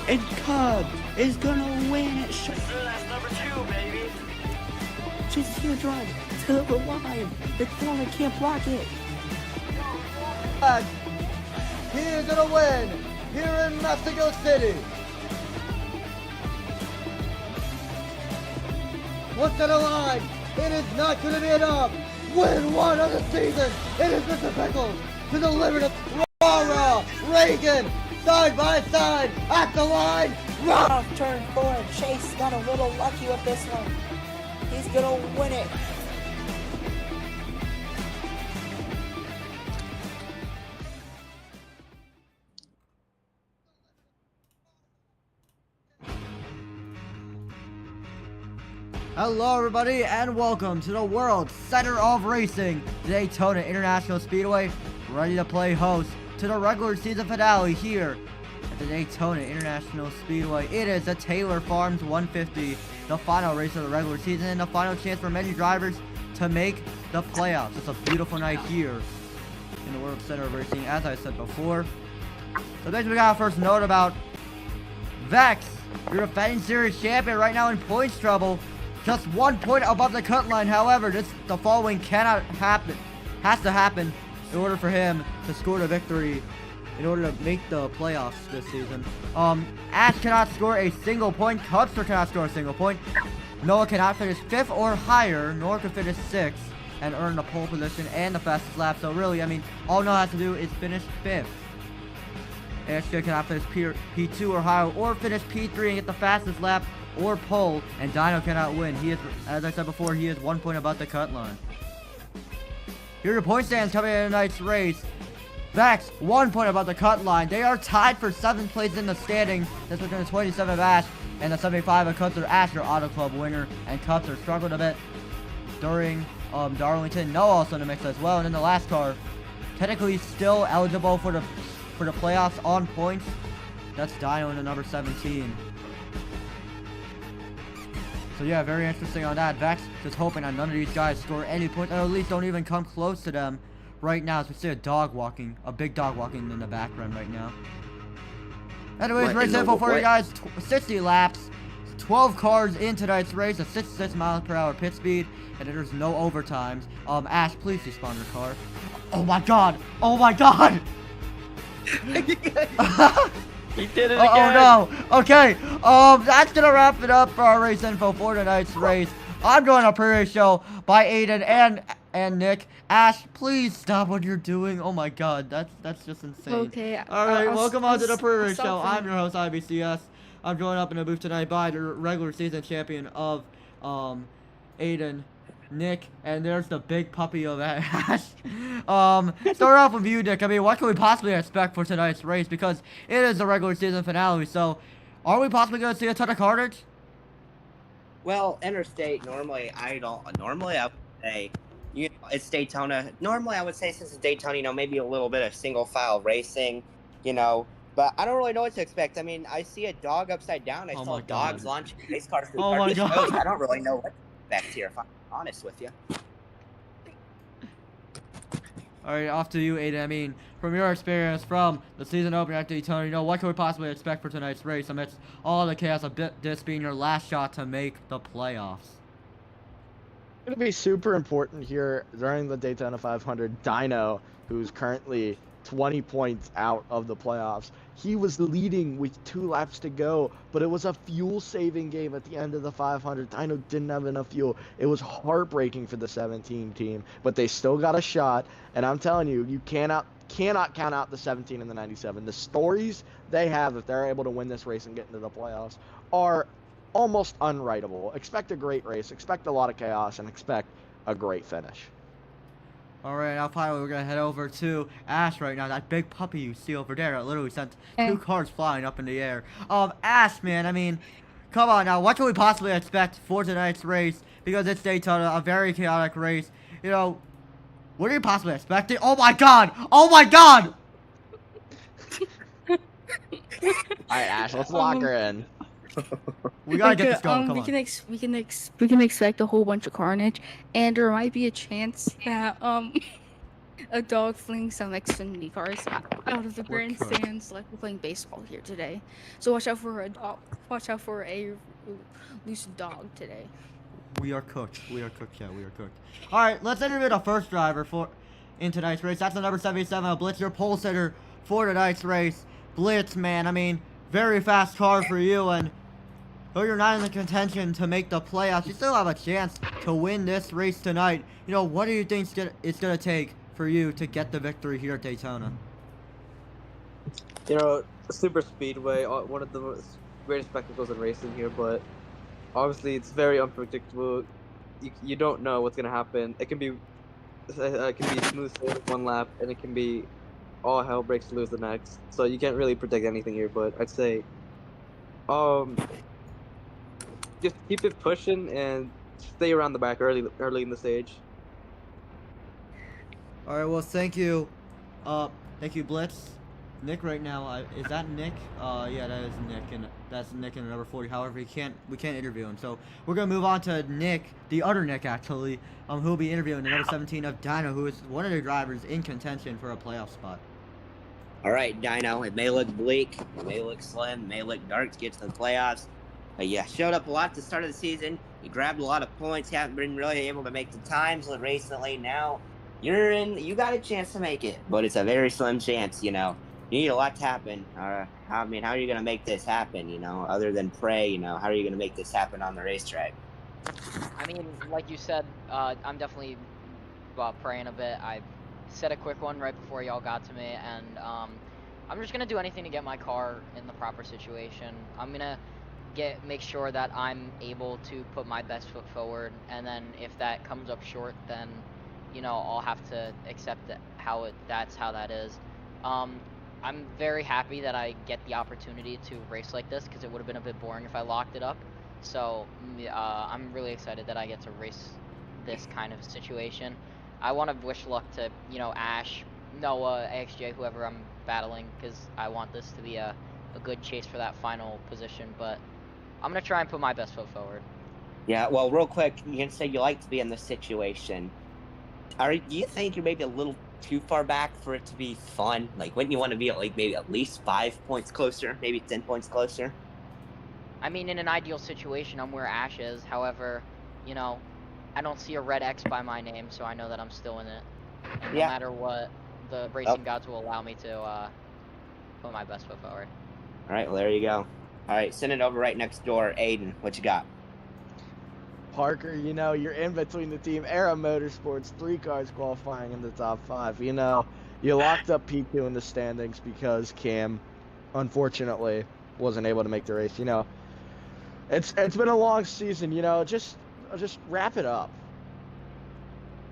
And Cub is gonna win it. That's number 2, baby. Just here drive to the line. The corner can't block it. And he is gonna win here in Mexico City. What's to the line? It is not gonna be enough. Win one of the season. It is Mr. Pickles to deliver to Rara Reagan side by side at the line. Off turn 4. Chase got a little lucky with this one. He's gonna win it. Hello everybody and welcome to the world center of racing, Daytona International Speedway, ready to play host to the regular season finale here at the Daytona International Speedway. It is the Taylor Farms 150, the final race of the regular season and the final chance for many drivers to make the playoffs. It's a beautiful night here in the world center of racing, as I said before. So basically we got a first note about Vex, your defending series champion, right now in points trouble. Just 1 point above the cut line. However, the following cannot happen. Has to happen in order for him to score the victory in order to make the playoffs this season. Ash cannot score a single point. Cubster cannot score a single point. Noah cannot finish 5th or higher, nor can finish 6th and earn the pole position and the fastest lap. So really, I mean, all Noah has to do is finish 5th. ASJ cannot finish P2 or higher, or finish P3 and get the fastest lap or pole, and Dino cannot win. He is, as I said before, he is 1 point above the cut line. Here are your point stands coming in tonight's race. Vex, 1 point above the cut line. They are tied for 7th place in the standings. This between the 27 of Ash and the 75 of Cubster. Ash, your Auto Club winner, and Cubster struggled a bit during Darlington. Noah also in the mix as well. And then the last car, technically still eligible for the playoffs on points. That's Dino in the number 17. So yeah, very interesting on that. Vex just hoping that none of these guys score any points, or at least don't even come close to them right now. So we see a big dog walking in the background right now. Anyways, race info for you guys. 60 laps, 12 cars in tonight's race, a 66 miles per hour pit speed, and there's no overtimes. Ash, please despawn your car. Oh my god! Oh my god! He did it again. Oh no. Okay. That's gonna wrap it up for our race info for tonight's race. I'm doing a pre-race show by Aiden and Nick. Ash, please stop what you're doing. Oh my god, that's just insane. Okay. All right, welcome on to the pre-race stop show. filming. I'm your host IBCS. I'm joined up in the booth tonight by the regular season champion of Aiden, Nick, and there's the big puppy of Ash. Start off with you, Nick. I mean, what can we possibly expect for tonight's race? Because it is the regular season finale, so are we possibly going to see a ton of carnage? Well, interstate, normally I would say, it's Daytona. Normally I would say since it's Daytona, maybe a little bit of single file racing, but I don't really know what to expect. I mean, I see a dog upside down. I Oh saw my dogs God. launching race cars through Oh my garbage God. shows. I don't really know what to expect here, if I'm honest with you. Alright, off to you, Aiden. I mean, from your experience from the season opener at Daytona, what can we possibly expect for tonight's race amidst all the chaos of this being your last shot to make the playoffs? It's going to be super important here during the Daytona 500. Dino, who's currently 20 points out of the playoffs, he was leading with 2 laps to go, but it was a fuel-saving game at the end of the 500. Dino didn't have enough fuel. It was heartbreaking for the 17 team, but they still got a shot, and I'm telling you, you cannot count out the 17 and the 97. The stories they have, if they're able to win this race and get into the playoffs, are almost unwritable. Expect a great race, expect a lot of chaos, and expect a great finish. Alright, now finally we're gonna head over to Ash right now. That big puppy you see over there that literally sent 2 cars flying up in the air. Ash, man, I mean, come on now, what can we possibly expect for tonight's race? Because it's Daytona, a very chaotic race. What are you possibly expecting? Oh my god! Oh my god! Alright, Ash, let's lock her in. We gotta get this going, come we on. we can expect a whole bunch of carnage, and there might be a chance that A dog flinging some Xfinity cars out of the Poor cut. grandstands like we're playing baseball here today. So watch out for a dog. Watch out for a loose dog today. We are cooked. We are cooked. Yeah, we are cooked. All right, let's interview the first driver in tonight's race. That's the number 77, Blitz, your pole sitter for tonight's race. Blitz, man, I mean, very fast car for you, and though you're not in the contention to make the playoffs, you still have a chance to win this race tonight. You know, what do you think it's gonna take for you to get the victory here at Daytona? You know, super speedway, one of the greatest spectacles in racing here, but obviously it's very unpredictable. You don't know what's gonna happen. It can be smooth sailing one lap, and it can be all hell breaks loose the next. So you can't really predict anything here. But I'd say, just keep it pushing and stay around the back early in the stage. All right, well, thank you, Blitz. Nick right now, is that Nick? Yeah, that is Nick, and that's Nick in the number 40. However, we can't interview him, so we're gonna move on to Nick, the other Nick actually, who will be interviewing the number 17 of Dino, who is one of the drivers in contention for a playoff spot. All right, Dino. It may look bleak, it may look slim, it may look dark to get to the playoffs, but yeah, showed up a lot at the start of the season. You grabbed a lot of points. You haven't been really able to make the times recently. Now you got a chance to make it, but it's a very slim chance. You know, you need a lot to happen. I mean, how are you gonna make this happen? You know, other than pray. You know, how are you gonna make this happen on the racetrack? I mean, like you said, I'm definitely praying a bit. I said a quick one right before y'all got to me, and I'm just gonna do anything to get my car in the proper situation. I'm gonna make sure that I'm able to put my best foot forward, and then if that comes up short, then you know I'll have to accept that's how that is. I'm very happy that I get the opportunity to race like this, because it would have been a bit boring if I locked it up. So I'm really excited that I get to race this kind of situation. I want to wish luck to, you know, Ash, Noah, AXJ, whoever I'm battling, because I want this to be a good chase for that final position. But I'm going to try and put my best foot forward. Yeah, well, real quick, you can say you like to be in this situation. Do you think you're maybe a little too far back for it to be fun? Like, wouldn't you want to be at, like, maybe at least 5 points closer, maybe 10 points closer? I mean, in an ideal situation, I'm where Ash is. However, you know, I don't see a red X by my name, so I know that I'm still in it. And no matter what, the racing gods will allow me to put my best foot forward. All right, well, there you go. All right, send it over right next door. Aiden, what you got? Parker, you know, you're in between the team Era Motorsports, 3 cars qualifying in the top 5. You know, you locked up P2 in the standings because Cam, unfortunately, wasn't able to make the race. You know, it's been a long season. You know, just wrap it up.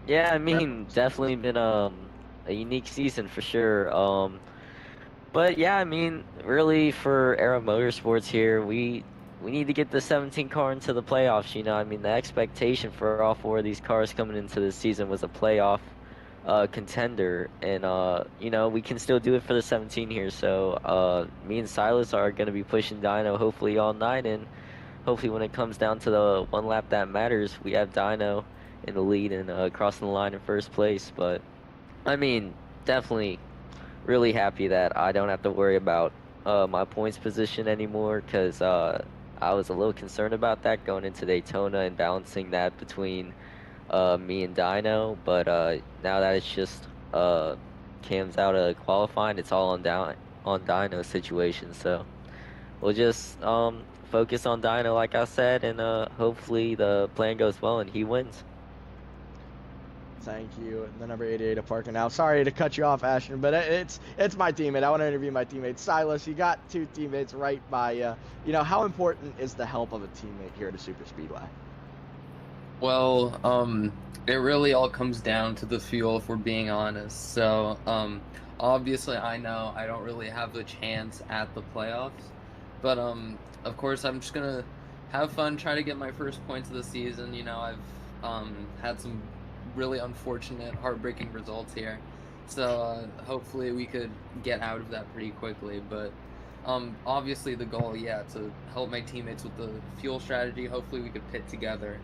Yeah, I mean, definitely been a unique season for sure. But yeah, I mean, really for Era Motorsports here, we need to get the 17 car into the playoffs. You know, I mean, the expectation for all 4 of these cars coming into the season was a playoff contender, and you know, we can still do it for the 17 here. So me and Silas are going to be pushing Dino hopefully all night, and hopefully when it comes down to the one lap that matters, we have Dino in the lead and crossing the line in first place. But I mean, definitely really happy that I don't have to worry about my points position anymore, because I was a little concerned about that going into Daytona and balancing that between me and Dino. But now that it's just Cam's out of qualifying, it's all on Dino's situation. So we'll just focus on Dino, like I said, and hopefully the plan goes well and he wins. Thank you. The number 88 of Parker. Now, sorry to cut you off, Ashton, but it's my teammate. I want to interview my teammate. Silas, you got 2 teammates right by you. You know, how important is the help of a teammate here at a super speedway? Well, it really all comes down to the fuel, if we're being honest. So, obviously, I know I don't really have a chance at the playoffs, but of course, I'm just gonna have fun, try to get my first points of the season. You know, I've had some really unfortunate, heartbreaking results here, so hopefully we could get out of that pretty quickly. But obviously the goal, to help my teammates with the fuel strategy. Hopefully we could pit together,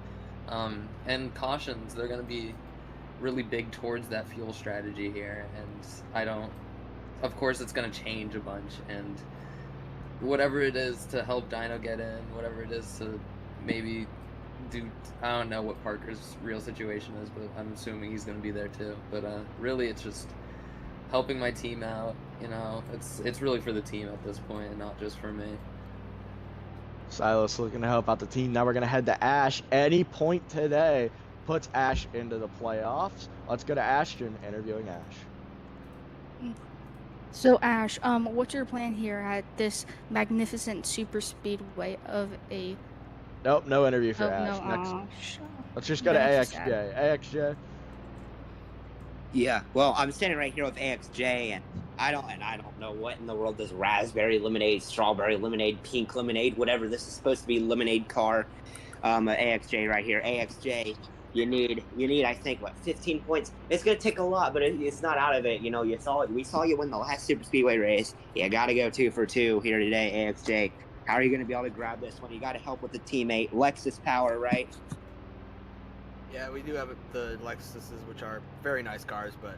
and cautions, they're going to be really big towards that fuel strategy here, and I don't. Of course, it's gonna change a bunch, and whatever it is to help Dino get in, whatever it is to maybe do. I don't know what Parker's real situation is, but I'm assuming he's gonna be there too. But really, it's just helping my team out. You know, it's really for the team at this point, and not just for me. Silas looking to help out the team. Now we're gonna head to Ash. Any point today puts Ash into the playoffs. Let's go to Ashton interviewing Ash. So Ash, what's your plan here at this magnificent super speedway of a? Nope, no interview for Oh Ash. no, Next, let's just go to That's AXJ. sad. AXJ. Yeah, well, I'm standing right here with AXJ, and I don't know what in the world this raspberry lemonade, strawberry lemonade, pink lemonade, whatever this is supposed to be, lemonade car. AXJ right here. AXJ, you need I think what 15 points. It's gonna take a lot, but it's not out of it. You know, we saw you win the last super speedway race. You gotta go 2 for 2 here today, AXJ. How are you gonna be able to grab this one? You gotta help with the teammate, Lexus Power, right? Yeah, we do have the Lexuses, which are very nice cars, but,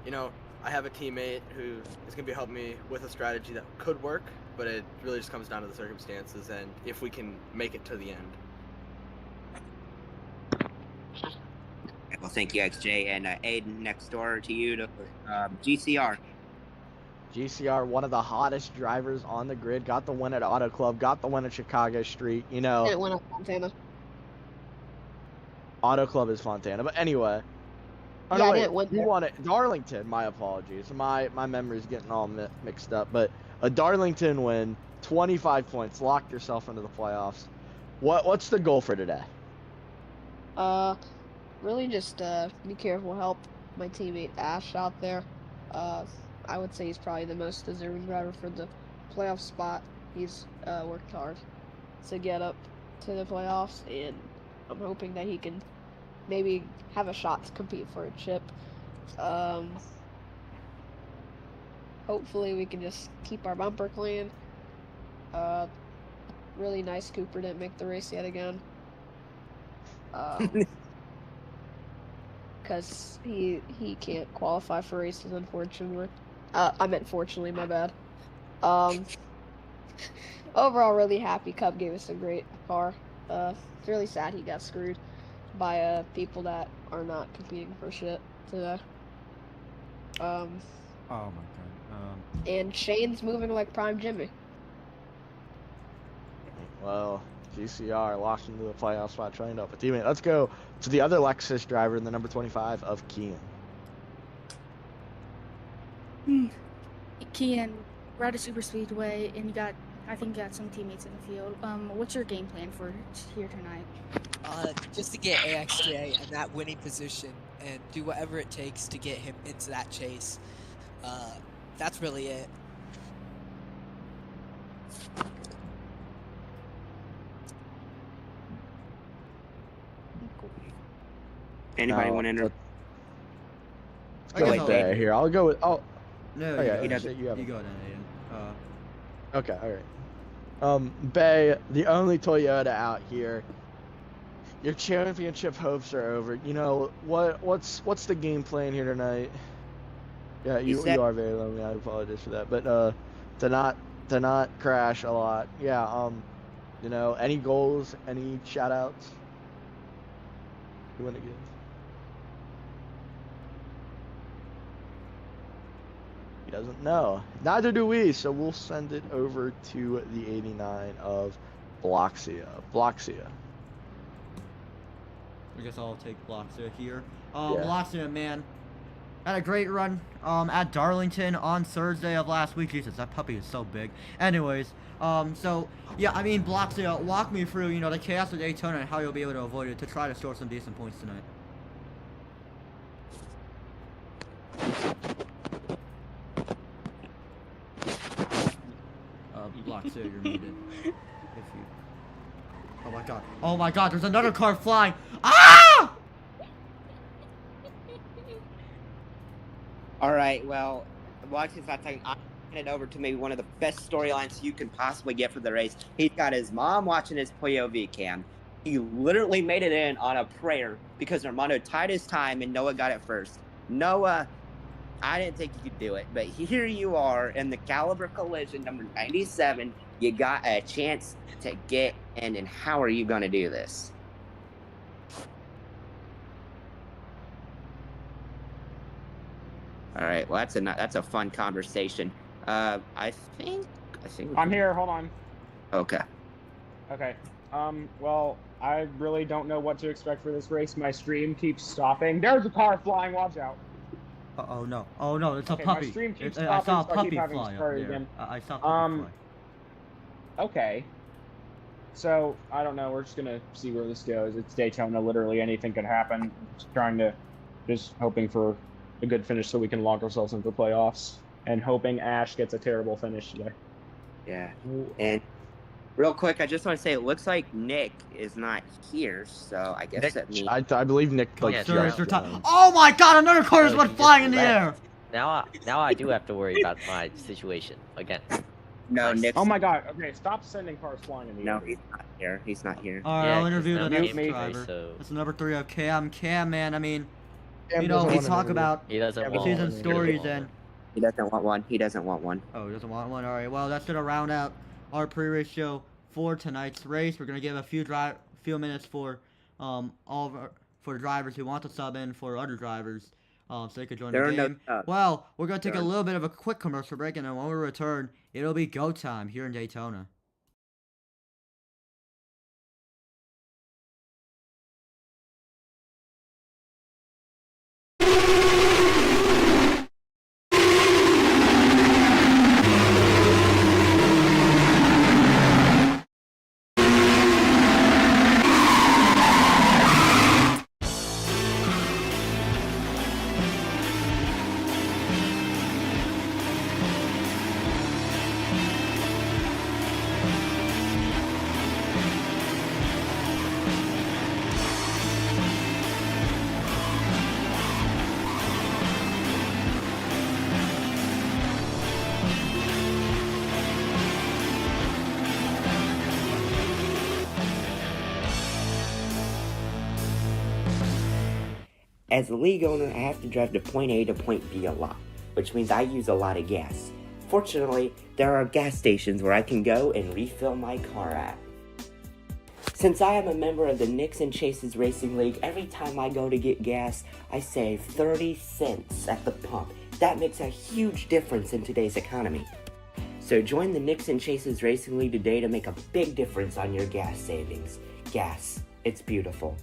you know, I have a teammate who is going to be helping me with a strategy that could work, but it really just comes down to the circumstances and if we can make it to the end. Well, thank you, XJ, and Aiden, next door to you to GCR. GCR, one of the hottest drivers on the grid, got the win at Auto Club, got the win at Chicago Street. You know, Didn't win at Fontana. Auto Club is Fontana, but anyway. Oh, Yeah, no, I wait, didn't win who there. won it? Darlington. My apologies. My memory's getting all mixed up. But a Darlington win, 25 points, locked yourself into the playoffs. What's the goal for today? Really just be careful, help my teammate Ash out there. I would say he's probably the most deserving driver for the playoff spot. He's worked hard to get up to the playoffs, and I'm hoping that he can maybe have a shot to compete for a chip. Hopefully we can just keep our bumper clean. Really nice Cooper didn't make the race yet again. Because he can't qualify for races, unfortunately. I meant fortunately, my bad. Overall, really happy. Cub gave us a great car. It's really sad he got screwed by people that are not competing for shit today. Oh my god. And Shane's moving like Prime Jimmy. Well, GCR locked into the playoff spot, trained up a teammate. Let's go to the other Lexus driver in the number 25 of Kian. Kian, we're at a super speedway, and I think you got some teammates in the field. What's your game plan for here tonight? Just to get AXJ in that winning position and do whatever it takes to get him into that chase. That's really it. Anybody want to enter? Let's go with Bay here. I'll go with. Oh. No, okay, you go have it. then, Aiden. Okay, alright. Bay, the only Toyota out here. Your championship hopes are over. You know, what's the game plan here tonight? Yeah, you are very lonely, I apologize for that. But to not crash a lot. Yeah, you know, any goals, any shout outs? You wanna give? He doesn't know. Neither do we, so we'll send it over to the 89 of Bloxia. Bloxia. I guess I'll take Bloxia here. Yeah. Bloxia, man, had a great run at Darlington on Thursday of last week. Jesus, that puppy is so big. Anyways, so yeah, I mean, Bloxia, walk me through, you know, the chaos of Daytona and how you'll be able to avoid it to try to score some decent points tonight. Bloxia, you're muted. If you. Oh my god. Oh my god, there's another car flying. Ah! Alright, well, Bloxia's not talking. I'm handing it over to maybe one of the best storylines you can possibly get for the race. He's got his mom watching his POV cam. He literally made it in on a prayer because Armando tied his time and Noah got it first. Noah, I didn't think you could do it, but here you are in the Caliber Collision number 97. You got a chance to get in, and how are you going to do this? All right, well, that's a fun conversation. I think I'm here. Hold on. Okay. Okay. Well, I really don't know what to expect for this race. My stream keeps stopping. There's a car flying. Watch out. Oh no! Oh no! It's a Okay, puppy. my stream keeps I saw a stopping, so I keep puppy having to fly start up it there. again. I saw a puppy fly. Okay. So, I don't know. We're just going to see where this goes. It's Daytona. Literally anything can happen. Just hoping for a good finish so we can lock ourselves into the playoffs. And hoping Ash gets a terrible finish today. Yeah. And real quick, I just want to say it looks like Nick is not here, so I guess that means... I believe Nick Oh my God! Another car just went flying in the air. Now I do have to worry about my situation again. No, Nice. Nick. Oh my God. Okay, stop sending cars flying in the air. No, he's not here. He's not here. All right, Yeah, I'll 'cause interview now the next Cam's driver. free, so- That's number 3 of Cam. Cam, man, I mean, Cam you know, doesn't we want an talk interview. about He doesn't want season one. stories and... He doesn't want one. He doesn't want one. Oh, he doesn't want one? Alright, well, that's going to round out our pre-race show for tonight's race. We're going to give a few minutes for for the drivers who want to sub in for other drivers, so they could join There the are no game. subs. Well, we're going to take There a are- little bit of a quick commercial break, and then when we return, it'll be go time here in Daytona. As a league owner, I have to drive to point A to point B a lot, which means I use a lot of gas. Fortunately, there are gas stations where I can go and refill my car at. Since I am a member of the Nicks and Chases Racing League, every time I go to get gas, I save 30 cents at the pump. That makes a huge difference in today's economy. So join the Nicks and Chases Racing League today to make a big difference on your gas savings. Gas, it's beautiful.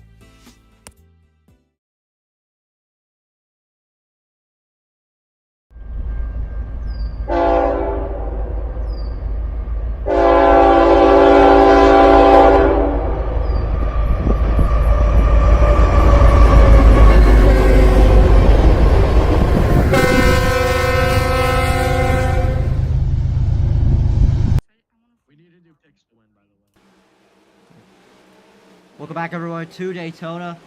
Welcome back, everyone, to Daytona.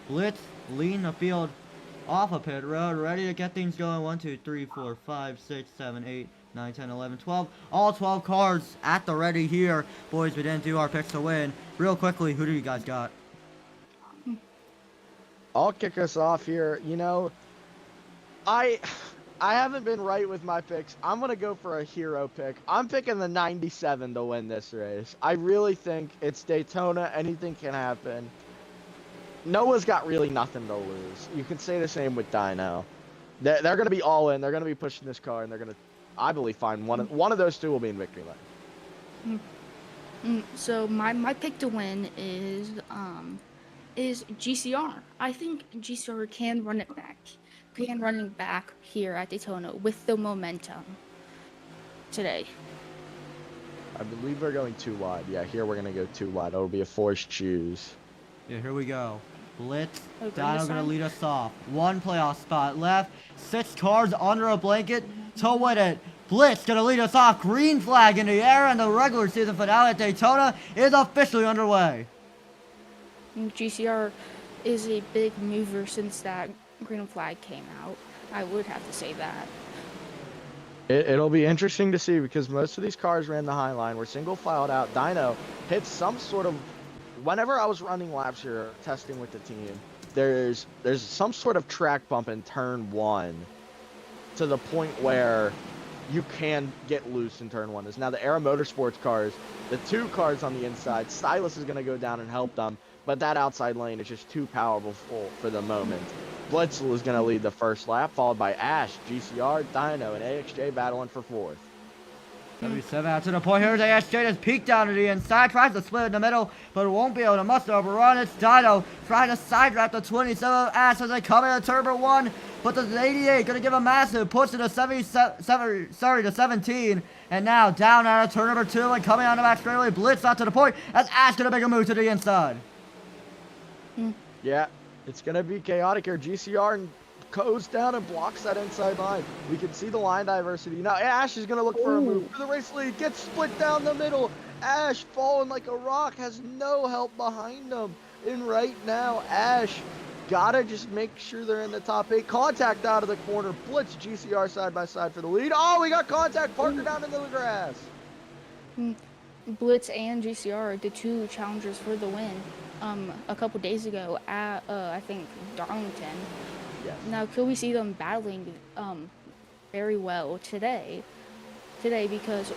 Blitz leading the field off of pit road, ready to get things going. 1, 2, 3, 4, 5, 6, 7, 8, 9, 10, 11, 12. All 12 cars at the ready here. Boys, we didn't do our picks to win. Real quickly, who do you guys got? I'll kick us off here. You know, I haven't been right with my picks. I'm going to go for a hero pick. I'm picking the 97 to win this race. I really think it's Daytona. Anything can happen. Noah's got really nothing to lose. You can say the same with Dino. They're going to be all in. They're going to be pushing this car, and they're going to, I believe, find one of those two will be in victory lane. So my pick to win is GCR. I think GCR can run it back. Can running back here at Daytona with the momentum today. I believe we're going too wide. Yeah, here we're going to go too wide. It'll be a forced choose. Yeah, here we go. Blitz. Okay, Dino this gonna time? lead us off. 1 playoff spot left. 6 cars under a blanket to win it. Blitz gonna lead us off. Green flag in the air, and the regular season finale at Daytona is officially underway. GCR is a big mover since that green flag came out. I would have to say that. It'll be interesting to see because most of these cars ran the high line. We're single filed out. Dino hits some sort of whenever I was running laps here, testing with the team, there's some sort of track bump in turn 1 to the point where you can get loose in turn 1. Now the Era Motorsports cars, the 2 cars on the inside, Silas is going to go down and help them, but that outside lane is just too powerful for the moment. Blitzel is going to lead the first lap, followed by Ash, GCR, Dino, and AXJ battling for 4th. 77 out to the point. Here's ASJ just peeked down to the inside, tries to split in the middle, but won't be able to muster up a run. It's Dino trying to side wrap the 27 Ash as they come into turbo 1, but the 88 gonna give a massive push to the 17, and now down out of turn number 2 and coming on the back straightaway. Blitz out to the point as Ash gonna make a move to the inside. Yeah, it's gonna be chaotic here. GCR goes down and blocks that inside line. We can see the line diversity. Now Ash is going to look for a move for the race lead. Gets split down the middle. Ash falling like a rock. Has no help behind him. And right now, Ash gotta just make sure they're in the top 8. Contact out of the corner. Blitz GCR side by side for the lead. Oh, we got contact. Parker down into the grass. Blitz and GCR, the 2 challengers for the win, a couple days ago at, I think, Darlington. Yes. Now, could we see them battling very well today? Because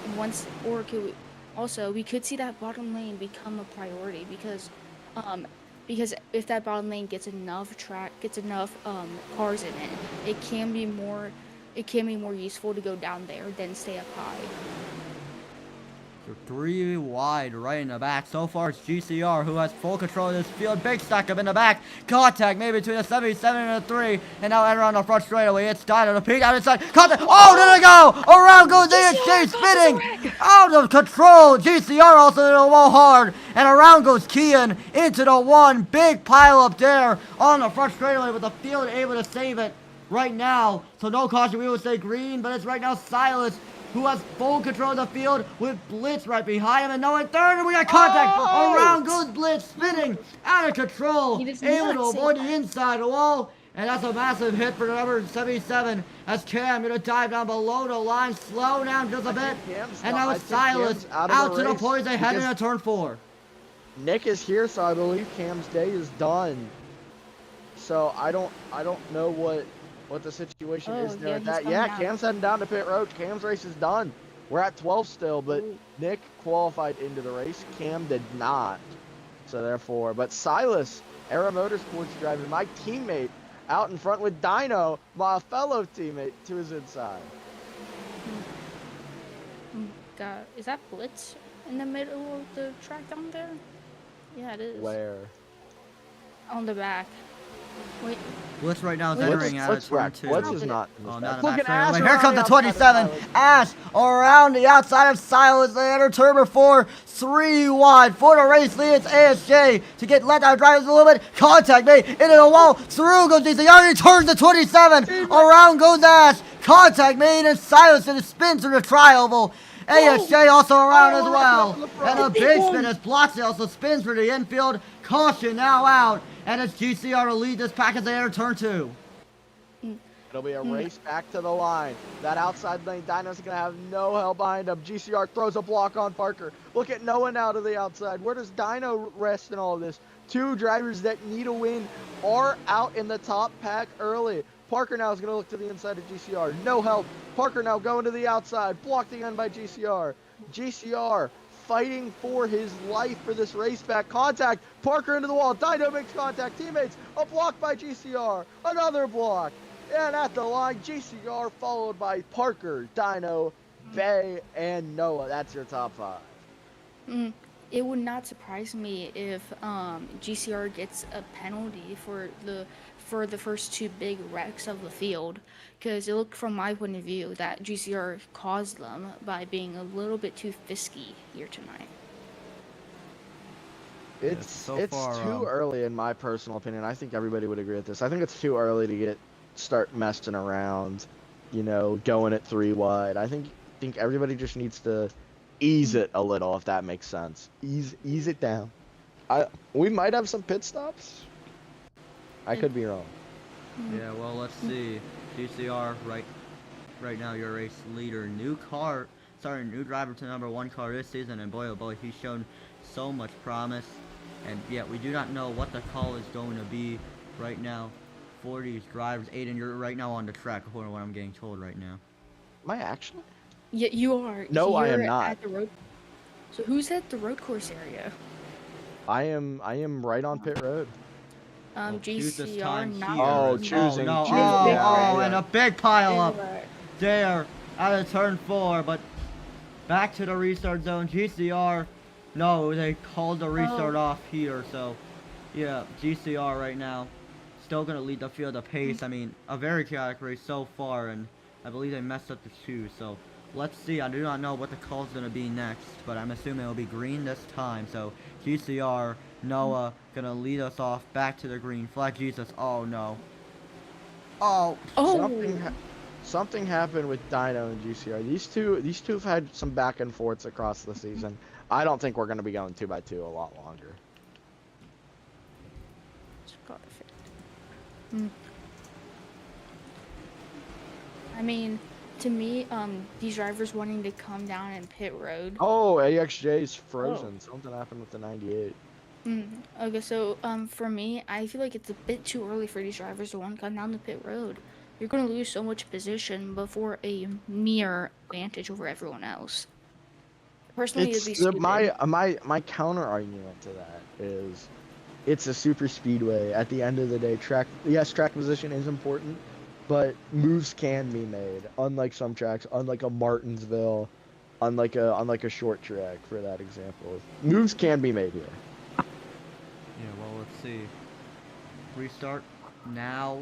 we could see that bottom lane become a priority because if that bottom lane gets enough cars in it, it can be more useful to go down there than stay up high. So 3 wide right in the back. So far it's GCR who has full control of this field. Big stack up in the back. Contact maybe between the 77 and the 3. And now enter on the front straightaway. It's Dino to peek out inside. Contact. Oh, there they go! Around goes ASJ spinning out of control. GCR also in the wall hard. And around goes Kian into the 1. Big pile up there on the front straightaway with the field able to save it right now. So no caution. We would say green, but it's right now Silas who has full control of the field with Blitz right behind him, and no in third, and we got contact. Around goes Blitz, spinning out of control, able to avoid the inside wall, and that's a massive hit for number 77 as Cam gonna dive down below the line, slow down just a bit, and now it's Silas out to the point they head into turn 4. Nick is here, so I believe Cam's day is done. So I don't know what the situation is there. Cam's heading down to pit road. Cam's race is done. We're at 12 still, but Nick qualified into the race. Cam did not. So therefore, but Silas, Era Motorsports driver, my teammate, out in front with Dino, my fellow teammate, to his inside. God, is that Blitz in the middle of the track down there? Yeah, it is. Where? On the back. Wait. Blitz right now is entering out of turn 2. Blitz is not. Oh, not a here comes the 27. Ash around the outside of Silas. They enter turn 4. 3 wide for the race lead. It's ASJ to get let out drivers a little bit. Contact made into the wall. Through goes DCR. He turns the 27. Around goes Ash. Contact made and Silas and it spins through the tri-oval. ASJ also around as well. And a big spin as Bloxy also spins for the infield. Caution now out. And it's GCR to lead this pack as they enter turn 2. It'll be a race back to the line. That outside lane, Dino's going to have no help behind him. GCR throws a block on Parker. Look at no one out of the outside. Where does Dino rest in all of this? 2 drivers that need a win are out in the top pack early. Parker now is going to look to the inside of GCR. No help. Parker now going to the outside. Blocked again by GCR. GCR fighting for his life for this race back. Contact. Parker into the wall. Dino makes contact. Teammates. A block by GCR. Another block. And at the line, GCR followed by Parker, Dino, Bay, and Noah. That's your top 5. It would not surprise me if GCR gets a penalty for the first 2 big wrecks of the field, because it looked from my point of view that GCR caused them by being a little bit too fisky here tonight. It's too early in my personal opinion. I think everybody would agree with this. I think it's too early to start messing around, going at 3 wide. I think everybody just needs to ease it a little, if that makes sense. Ease it down. We might have some pit stops. I could be wrong. Yeah, well, let's see. GCR right now your race leader, new driver to number 1 car this season, and boy oh boy, he's shown so much promise. And yeah, we do not know what the call is going to be right now for these drivers. Aiden, you're right now on the track, according to what I'm getting told right now. Am I actually? Yeah, you are. No, I am You're not. At the road. So who's at the road course area? I am right on pit road. Choose this GCR time not. here. Oh, choosing. no. choosing. Oh, Yeah, and yeah. a big pile up Right. there out of turn 4, but back to the restart zone. GCR, no, they called the restart off here, so yeah, GCR right now still gonna lead the field of pace. I mean, a very chaotic race so far, and I believe they messed up the shoes, so let's see. I do not know what the call's gonna be next, but I'm assuming it'll be green this time, so GCR, Noah, gonna lead us off back to the green flag. Jesus, oh no. Oh, Something happened with Dino and GCR. These two have had some back and forths across the season. I don't think we're going to be going 2x2 a lot longer. I mean, to me, these drivers wanting to come down and pit road. Oh, AXJ's frozen. Something happened with the 98. Okay, so for me, I feel like it's a bit too early for these drivers to want to come down the pit road. You're gonna lose so much position before a mere advantage over everyone else. Personally, it'd be It's stupid. my counter argument to that is, it's a super speedway. At the end of the day, track position is important, but moves can be made. Unlike some tracks, unlike a Martinsville, unlike a short track, for that example, moves can be made here. yeah, well, let's see. Restart now.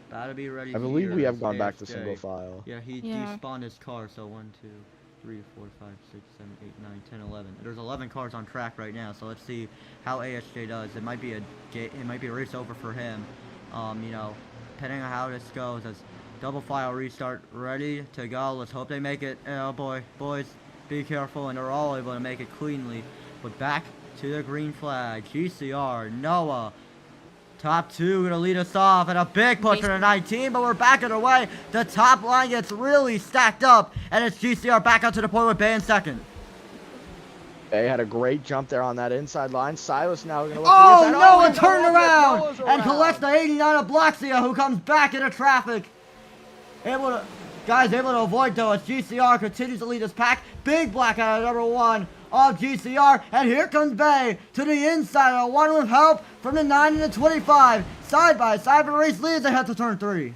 About to be ready. I believe we here have is gone back to AXJ. single file. Yeah, he despawned his car, so 1, 2, 3, 4, 5, 6, 7, 8, 9, 10, 11. There's 11 cars on track right now, so let's see how ASJ does. It might be a race over for him. You know, depending on how this goes, as double file restart ready to go. Let's hope they make it. Oh boy, boys, be careful, and they're all able to make it cleanly. But back to the green flag. GCR, Noah. Top 2 gonna lead us off, and a big push for the 19, but we're backing away. The top line gets really stacked up, and it's GCR back out to the point with Bay in second. They had a great jump there on that inside line. Silas now gonna look Oh, to the Noah inside. turned around Noah's and collects the 89 of Bloxia, who comes back into traffic. Able to avoid though as GCR continues to lead his pack. Big blackout at number 1 of GCR, and here comes Bay to the inside of one with help from the 9 and the 25. Side by side, for race leads ahead to turn 3.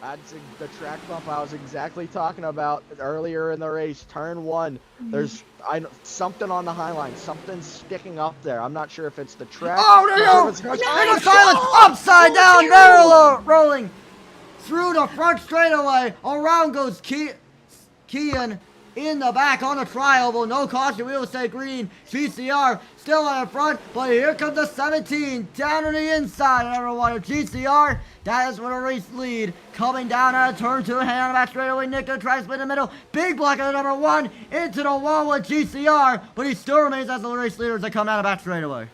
That's the track bump I was exactly talking about earlier in the race. Turn 1. There's something on the high line. Something's sticking up there. I'm not sure if it's the track. Oh no! Silence upside down, barrel rolling through the front straightaway. Around goes Kian in the back on the tri-oval. No caution. We will say green. GCR still on the front, but here comes the 17 down on the inside. Number 1 of GCR. That is for the race lead. Coming down out of turn 2. Hang on the back straightaway. Nick gonna try to split in the middle. Big block at number 1 into the wall with GCR, but he still remains as the race leader as they come down the back straightaway.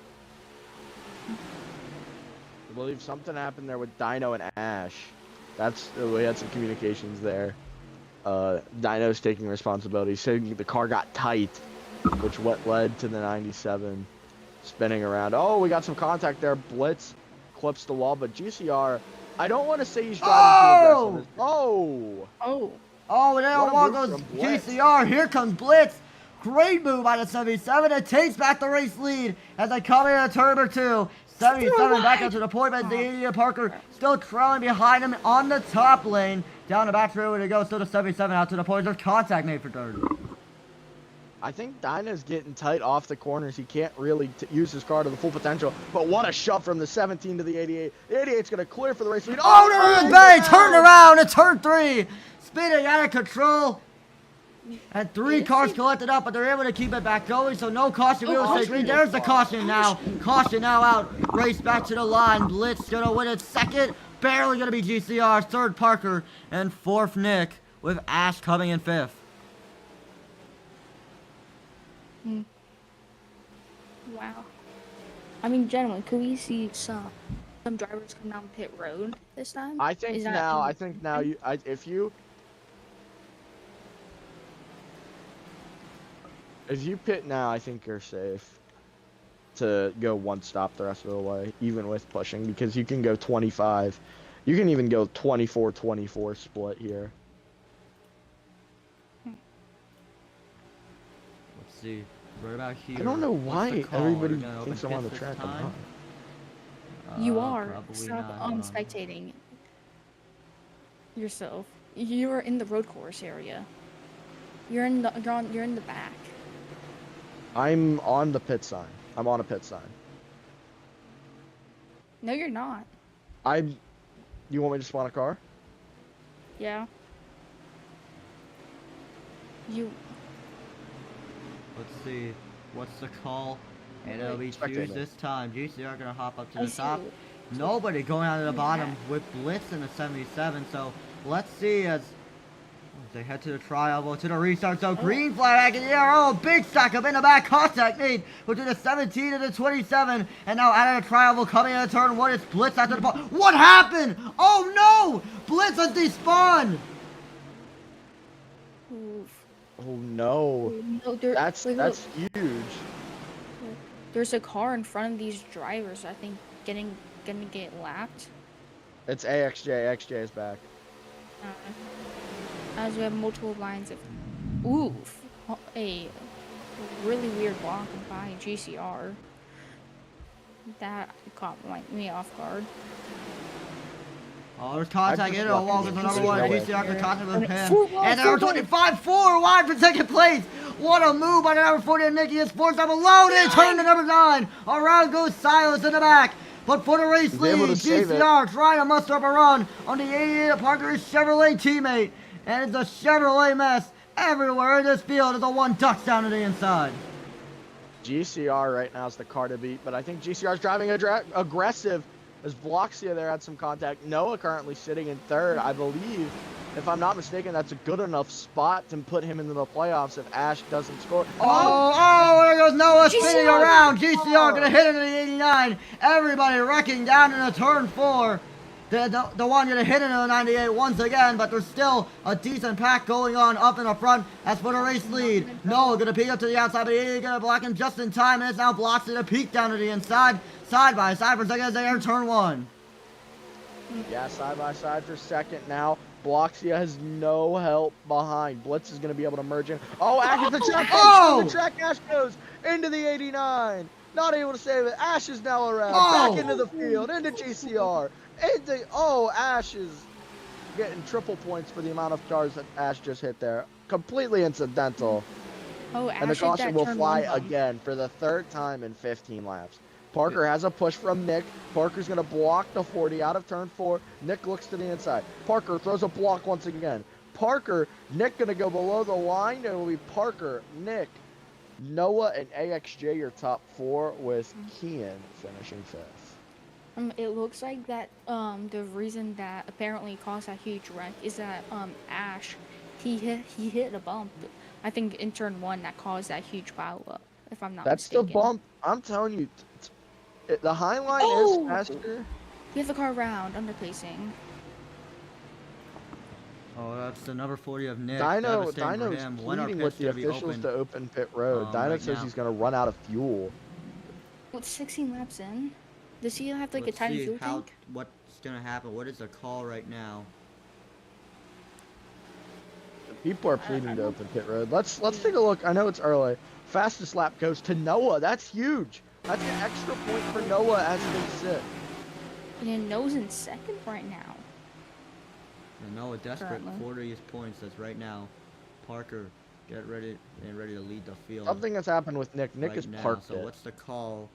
I believe something happened there with Dino and Ash. We had some communications there. Dino's taking responsibility, saying the car got tight, which led to the 97 spinning around. Oh, we got some contact there. Blitz clips the wall, but GCR, I don't want to say he's driving too aggressive. Oh, and then along goes GCR. Here comes Blitz. Great move by the 77. It takes back the race lead as they come in at turn number 2. 77 back up to the point, but the 88 Parker still trailing behind him on the top lane. Down the back straightaway to go. Still the 77 out to the point. There's contact made for third. I think Dino's getting tight off the corners. He can't really use his car to the full potential. But what a shove from the 17 to the 88. The 88's going to clear for the race lead. Oh, no, Bay turned around at turn 3. Speeding out of control. And 3 cars collected up, but they're able to keep it back going, so no caution. We will say green. There's the caution now. Caution now out. Race back to the line. Blitz gonna win it second. Barely gonna be GCR. Third Parker. And 4th Nick, with Ash coming in 5th. Wow. I mean, gentlemen, could we see some drivers come down pit road this time? I think now if you pit now, I think you're safe. to go one stop the rest of the way, even with pushing, because you can go 25. You can even go 24-24 split here. Let's see. Right about here. I don't know What's the why call? everybody We're gonna thinks open I'm on the pits this track. I'm time? not. You are. Probably Stop not. Hold on. spectating yourself. You are in the road course area. You're in the back. I'm on the pit sign. I'm on a pit sign. No, you're not. You want me to spawn a car? Yeah. You. Let's see. What's the call? And it'll be Spectator. Choose this time. GCR gonna hop up to I the see top. you. Nobody going out to the Yeah. bottom with Blitz in the 77. So let's see as they head to the tri-oval, to the restart. So green flag back in the air. Oh, big stack up in the back. Contact made between the 17 and the 27. And now out of the tri-oval coming into turn 1. It's Blitz after the ball. What happened? Oh no! Blitz has despawned. Oof. Oh no. No, That's huge. There's a car in front of these drivers. I think gonna get lapped. It's AXJ. AXJ is back. As we have multiple lines of oof, a really weird block by GCR. That caught me off guard. Oh, there's contact in. Oh, Walker's the number one. GCR can contact with him. Four wide, And they're four wide. 25-4 wide for second place. What a move by the number 40 of Nicky. It's forced up alone. They turn to number 9. Around goes Silas in the back. But for the race He's lead, able to save it. GCR trying to muster up a run on the 88 of Parker's Chevrolet teammate. And it's a Chevrolet mess everywhere in this field as the one ducks down to the inside. GCR right now is the car to beat, but I think GCR is driving aggressive as Bloxia there had some contact. Noah currently sitting in third. I believe, if I'm not mistaken, that's a good enough spot to put him into the playoffs if Ash doesn't score. Oh, there goes Noah spinning GCR! around. GCR gonna hit into the 89. Everybody wrecking down into turn 4. The one gonna hit into the 98 once again, but there's still a decent pack going on up in the front. As for the race lead, Noah gonna peek up to the outside, but he's gonna block him just in time, and it's now blocks to the peak down to the inside, side by side for second as they enter turn 1. Yeah, side by side for second now. Bloxia has no help behind. Blitz is going to be able to merge in. Oh, Ash is the track. Oh! The track. Ash goes into the 89. Not able to save it. Ash is now around. Oh! Back into the field. Into GCR. Ash is getting triple points for the amount of cars that Ash just hit there. Completely incidental. Oh, And the Ash hit caution that will turn fly 1 bump. again for the third time in 15 laps. Parker has a push from Nick. Parker's going to block the 40 out of turn 4. Nick looks to the inside. Parker throws a block once again. Nick going to go below the line. It will be Parker, Nick, Noah, and AXJ your top 4 with Kian finishing 5th. It looks like that the reason that apparently caused that huge wreck is that Ash he hit a bump. I think in turn 1 that caused that huge pile up. If I'm not That's mistaken. the bump. I'm telling you, the high line Oh! is faster. We have the car around underpacing. Oh, that's the number 40 of Nick. Dino Devastating for is him. When are pleading pits with the gonna be officials open? to open pit road. Dino right says now. he's going to run out of fuel. What's 16 laps in? Does he have like Let's a tiny see fuel how, tank? what's gonna happen. What is the call right now? People are pleading to open pit road. Let's take a look. I know it's early. Fastest lap goes to Noah. That's huge. That's an extra point for Noah as they sit. And then Noah's in second right now. And Noah desperate Currently. for these points. That's right now. Parker, get ready and ready to lead the field. Something has happened with Nick. Nick right is now. parked So it. what's the call?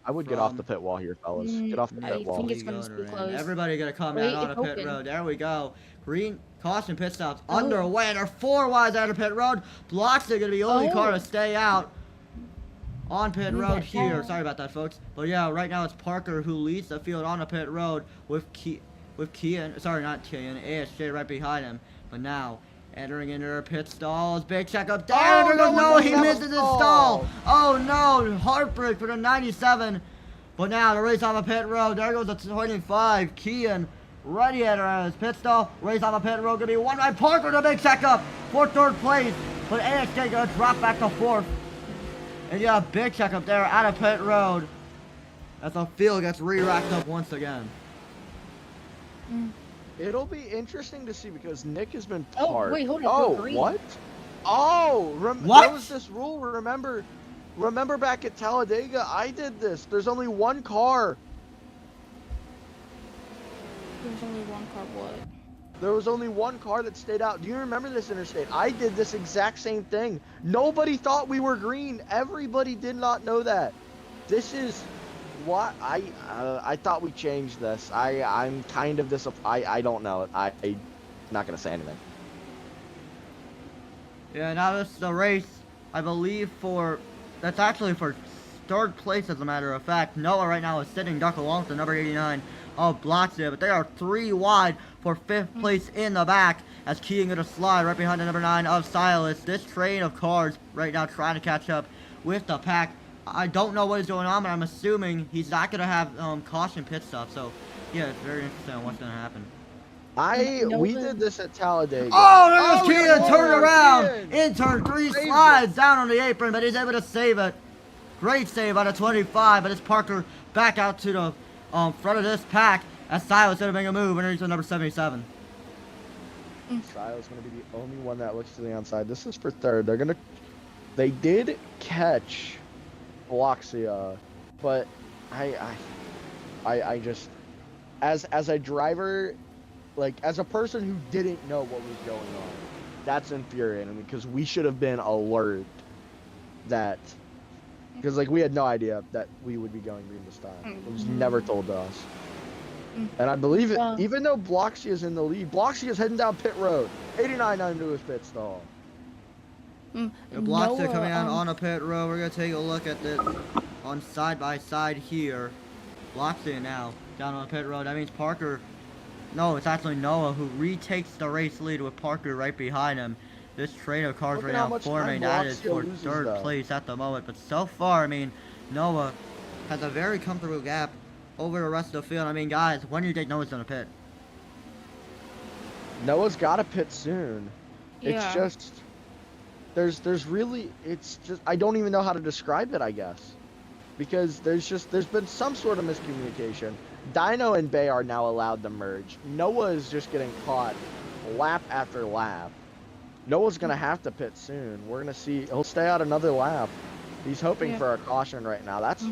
I would get off from- the pit wall here, fellas. Get off the I pit wall. think it's gonna Going be around. close. Everybody gonna come Wait, out on it's a pit open. road. There we go. Green caution pit stops Oh. underway. They're 4 wide out of pit road. Blocks are gonna be the only car to stay out on pit Move road that here. down. Sorry about that, folks. But yeah, right now it's Parker who leads the field on the pit road with Kian. Sorry, not Kian. ASJ right behind him. But now entering into her pit stall is Big Check up there. Oh, There goes no, Noah. He no, misses his no. stall. Oh no, heartbreak for the 97. But now the race off a pit road. There goes the 25. Kian ready at his pit stall. Race off a pit road gonna be won by Parker. The Big Check up for third place. But AXJ gonna drop back to 4th. And you got a big check up there out of pit road. As the field gets re-racked up once again. It'll be interesting to see because Nick has been Oh, parked. wait, hold up, Oh, we're green. what? Oh, What? there was this rule. Remember back at Talladega, I did this. There's only one car. There's only one car. What? There was only one car that stayed out. Do you remember this, Interstate? I did this exact same thing. Nobody thought we were green. Everybody did not know that. This is what I thought we changed this. I'm kind of I don't know. I'm not gonna say anything. Yeah, now this is the race, I believe, that's actually for third place, as a matter of fact. Noah right now is sitting duck along with the number 89 of Bloxia, but they are 3 wide for 5th place in the back as Keegan gonna slide right behind the number 9 of Silas. This train of cars right now trying to catch up with the pack. I don't know what is going on, but I'm assuming he's not gonna have caution pit stop. So yeah, it's very interesting on what's gonna happen. We did this at Talladega. Oh, there's Keegan, turn Lord, around! Keegan. In turn 3, Saved slides down on the apron, but he's able to save it. Great save on a 25, but it's Parker back out to the front of this pack as Silas gonna make a move underneath the number 77. Silas gonna be the only one that looks to the outside. This is for third. They did catch Bloxia, but I just as a driver, like as a person who didn't know what was going on, that's infuriating because we should have been alert that because like we had no idea that we would be going green this time. It was never told to us. And I believe it, even though Bloxia is in the lead, Bloxia is heading down pit road. 89 into his pit stall. Bloxia coming out on a pit road. We're gonna take a look at this on side by side here. Bloxia now down on the pit road. That means Parker. No, it's actually Noah who retakes the race lead with Parker right behind him. This train of cars right now forming. That is for third place at the moment. But so far, I mean, Noah has a very comfortable gap over the rest of the field. I mean, guys, when do you think Noah's gonna pit? Noah's got to pit soon. Yeah. It's just there's really it's just I don't even know how to describe it, I guess. Because there's been some sort of miscommunication. Dino and Bay are now allowed to merge. Noah is just getting caught lap after lap. Noah's gonna have to pit soon. We're gonna see he'll stay out another lap. He's hoping for a caution right now. That's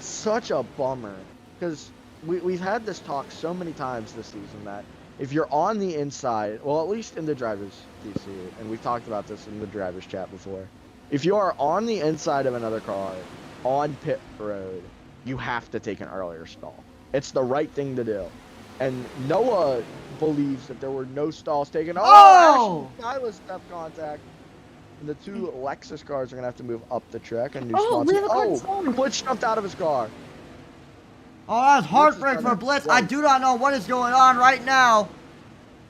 such a bummer because we've had this talk so many times this season that if you're on the inside, well, at least in the drivers DC, and we've talked about this in the drivers chat before, if you are on the inside of another car on pit road, you have to take an earlier stall. It's the right thing to do. And Noah believes that there were no stalls taken. Oh! Silas step contact. And the 2 Lexus cars are going to have to move up the track and do Blitz jumped out of his car. Oh, that's heartbreak for Blitz. I do not know what is going on right now.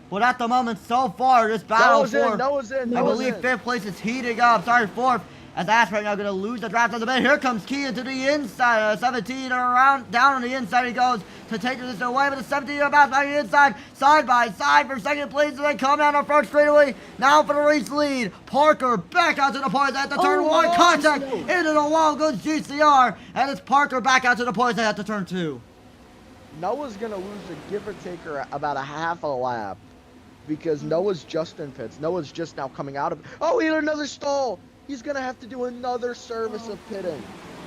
But at the moment, so far, this battle Noah's in. I believe 5th place is heating up. Sorry, 4th. As Ash right now going to lose the draft on the bit. Here comes Keegan to the inside. 17 around, down on the inside he goes to take this away. But the 17 about by the inside, side by side for 2nd place. And they come down the front straightaway. Now for the race lead. Parker back out to the points at the turn 1. Contact into the wall goes GCR. And it's Parker back out to the points at the turn 2. Noah's going to lose a give or take about a half a lap. Because Noah's just in pits. Noah's just now coming out of... Oh, he had another stall. He's going to have to do another service of pitting.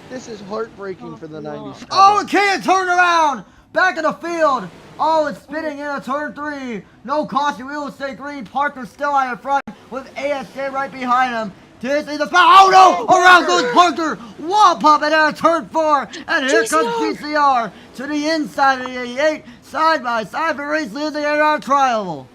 This is heartbreaking for the 97. Oh, can't turn around. Back in the field. Oh, it's spinning into turn 3. No caution. We will stay green. Parker still out in front with ASJ right behind him. This is the spot. Oh, no. Around goes Parker. Wall pop it out of turn 4. And here comes GCR to the inside of the 88. Side by side for race leading the air out trial.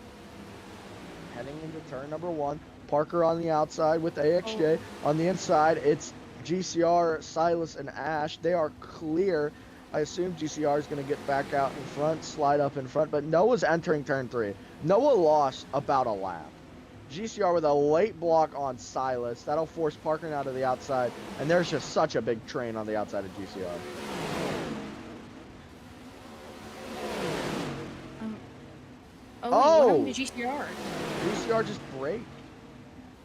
Heading into turn number 1. Parker on the outside with AXJ. On the inside, it's GCR, Silas, and Ash. They are clear. I assume GCR is going to get back out in front, slide up in front, but Noah's entering turn 3. Noah lost about a lap. GCR with a late block on Silas. That'll force Parker out to the outside, and there's just such a big train on the outside of GCR. What happened to GCR? GCR just braked.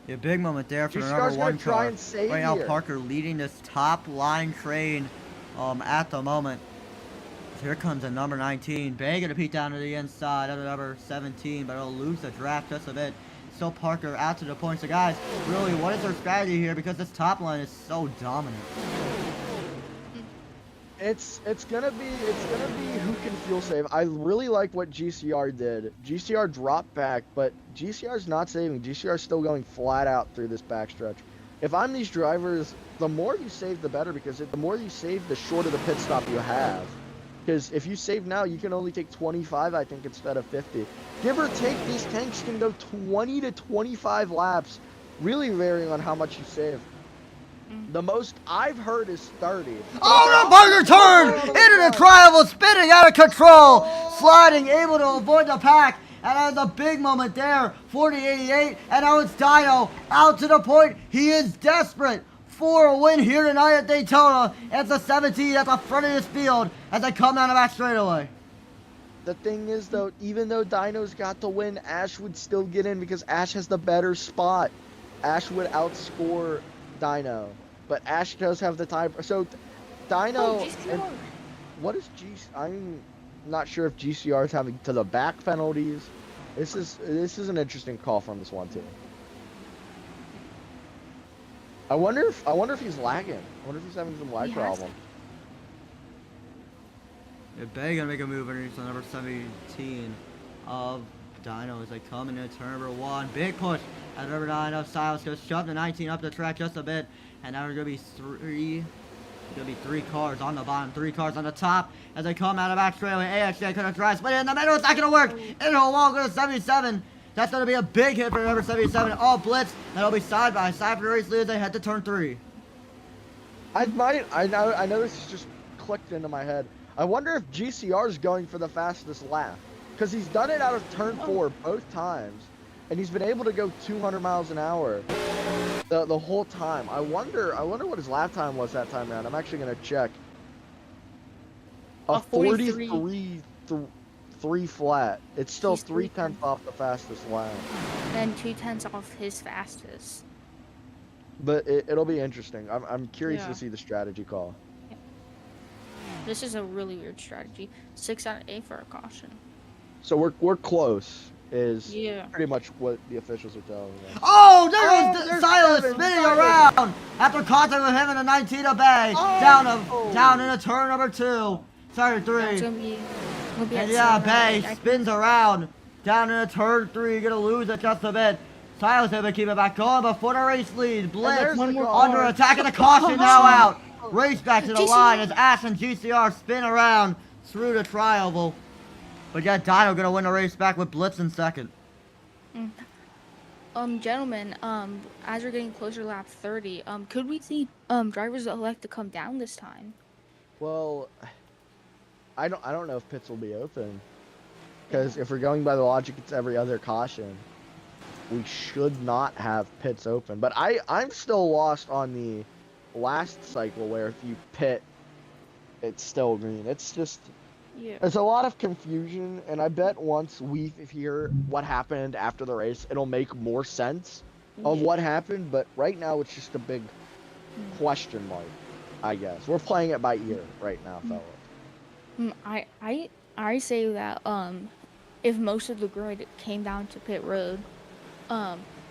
A big moment there for the GCR's number gonna one try car. and save Right now, here. Parker leading this top line train at the moment. Here comes the number 19. Bay gonna peek down to the inside of the number 17, but it'll lose the draft just a bit. Still Parker out to the point. So guys, really, what is their strategy here? Because this top line is so dominant. It's gonna be who can fuel save. I really like what GCR did. GCR dropped back, but GCR's not saving. GCR's still going flat out through this backstretch. If I'm these drivers, the more you save, the better, because the more you save, the shorter the pit stop you have. Because if you save now, you can only take 25, I think, instead of 50. Give or take, these tanks can go 20 to 25 laps, really varying on how much you save. The most I've heard is 30. Oh, the Parker turn into the triangle, spinning out of control, sliding, able to avoid the pack. And that was a big moment there, 40-88, and now it's Dino out to the point. He is desperate for a win here tonight at Daytona. It's the 17 at the front of this field as they come down the back straightaway. The thing is, though, even though Dino's got the win, Ash would still get in because Ash has the better spot. Ash would outscore Dino, but Ash does have the time. So Dino, and what is I'm not sure if GCR is having to the back penalties. This is an interesting call from this one team. I wonder if he's lagging. I wonder if he's having some lag problem. Yeah, Bay gonna make a move underneath the number 17 of Dino as they come into turn number 1. Big push at number 9 of Silas. Goes shove the 19 up the track just a bit. And now there's gonna be three cars on the bottom, 3 cars on the top as they come out of back straightaway. AXJ could have tried split in the middle. It's not gonna work. Into a wall goes 77. That's gonna be a big hit for number 77. All blitz. That'll be side by side for the race lead as they head to turn 3. I know this is just clicked into my head. I wonder if GCR is going for the fastest lap, because he's done it out of turn 4 both times, and he's been able to go 200 miles an hour the whole time. I wonder what his lap time was that time around. I'm actually gonna check. A 43 3 flat. It's still 3/10 off the fastest lap. Then 2/10 off his fastest. But it'll be interesting. I'm curious Yeah. to see the strategy call. This is a really weird strategy. 6 out of 8 for a caution. So we're close. Is Yeah. pretty much what the officials are telling us. Oh, there's Silas spinning around after contact with him in the 19 of Bay. Down into turn number 2. Sorry, 3. It's gonna be And yeah, Bay spins around down into turn 3. Gonna lose it just a bit. Silas able to keep it back going before the race lead. Blitz under attack and the caution now out. Race back to the line as Ash and GCR spin around through the tri-oval. But yeah, Dino gonna win the race back with Blitz in second. Gentlemen, as we're getting closer to lap 30, could we see drivers elect to come down this time? Well, I don't know if pits will be open, because if we're going by the logic, it's every other caution. We should not have pits open. But I'm still lost on the last cycle where if you pit, it's still green. It's just. Yeah. There's a lot of confusion, and I bet once we hear what happened after the race, it'll make more sense of what happened, but right now it's just a big question mark, I guess. We're playing it by ear right now, fellas. I say that if most of the grid came down to pit road,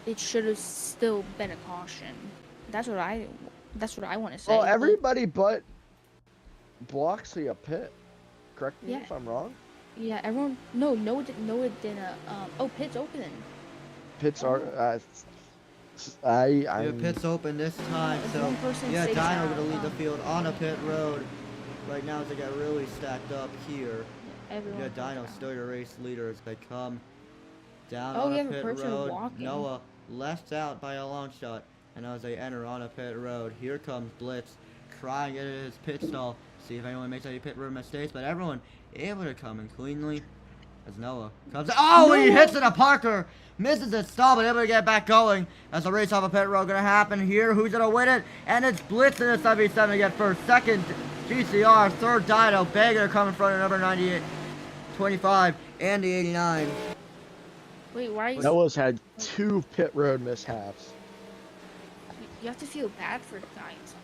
it should have still been a caution. That's what I want to say. Well, everybody but Bloxley a pit. Correct me if I'm wrong. Yeah, everyone. No, it didn't. Pit's open. Pits are. Yeah, pit's open this time, so yeah, stays Dino out, gonna lead the field on a pit road. Right now, as they get really stacked up here. Everyone Yeah, Dino still your race leader as they come down Oh, on we a have a pit person road. walking. Noah left out by a long shot, and as they enter on a pit road, here comes Blitz, trying to get his pit stall. See if anyone makes any pit road mistakes, but everyone able to come in cleanly as Noah comes. Oh, he hits it a Parker, misses it stall, but able to get back going as the race off a pit road gonna happen here. Who's gonna win it? And it's Blitz in the 77 to get first. Second, GCR. Third, Dino. Bager coming from the number 98, 25, and the 89. Wait, why? Noah's had 2 pit road mishaps. you have to feel bad for the guys.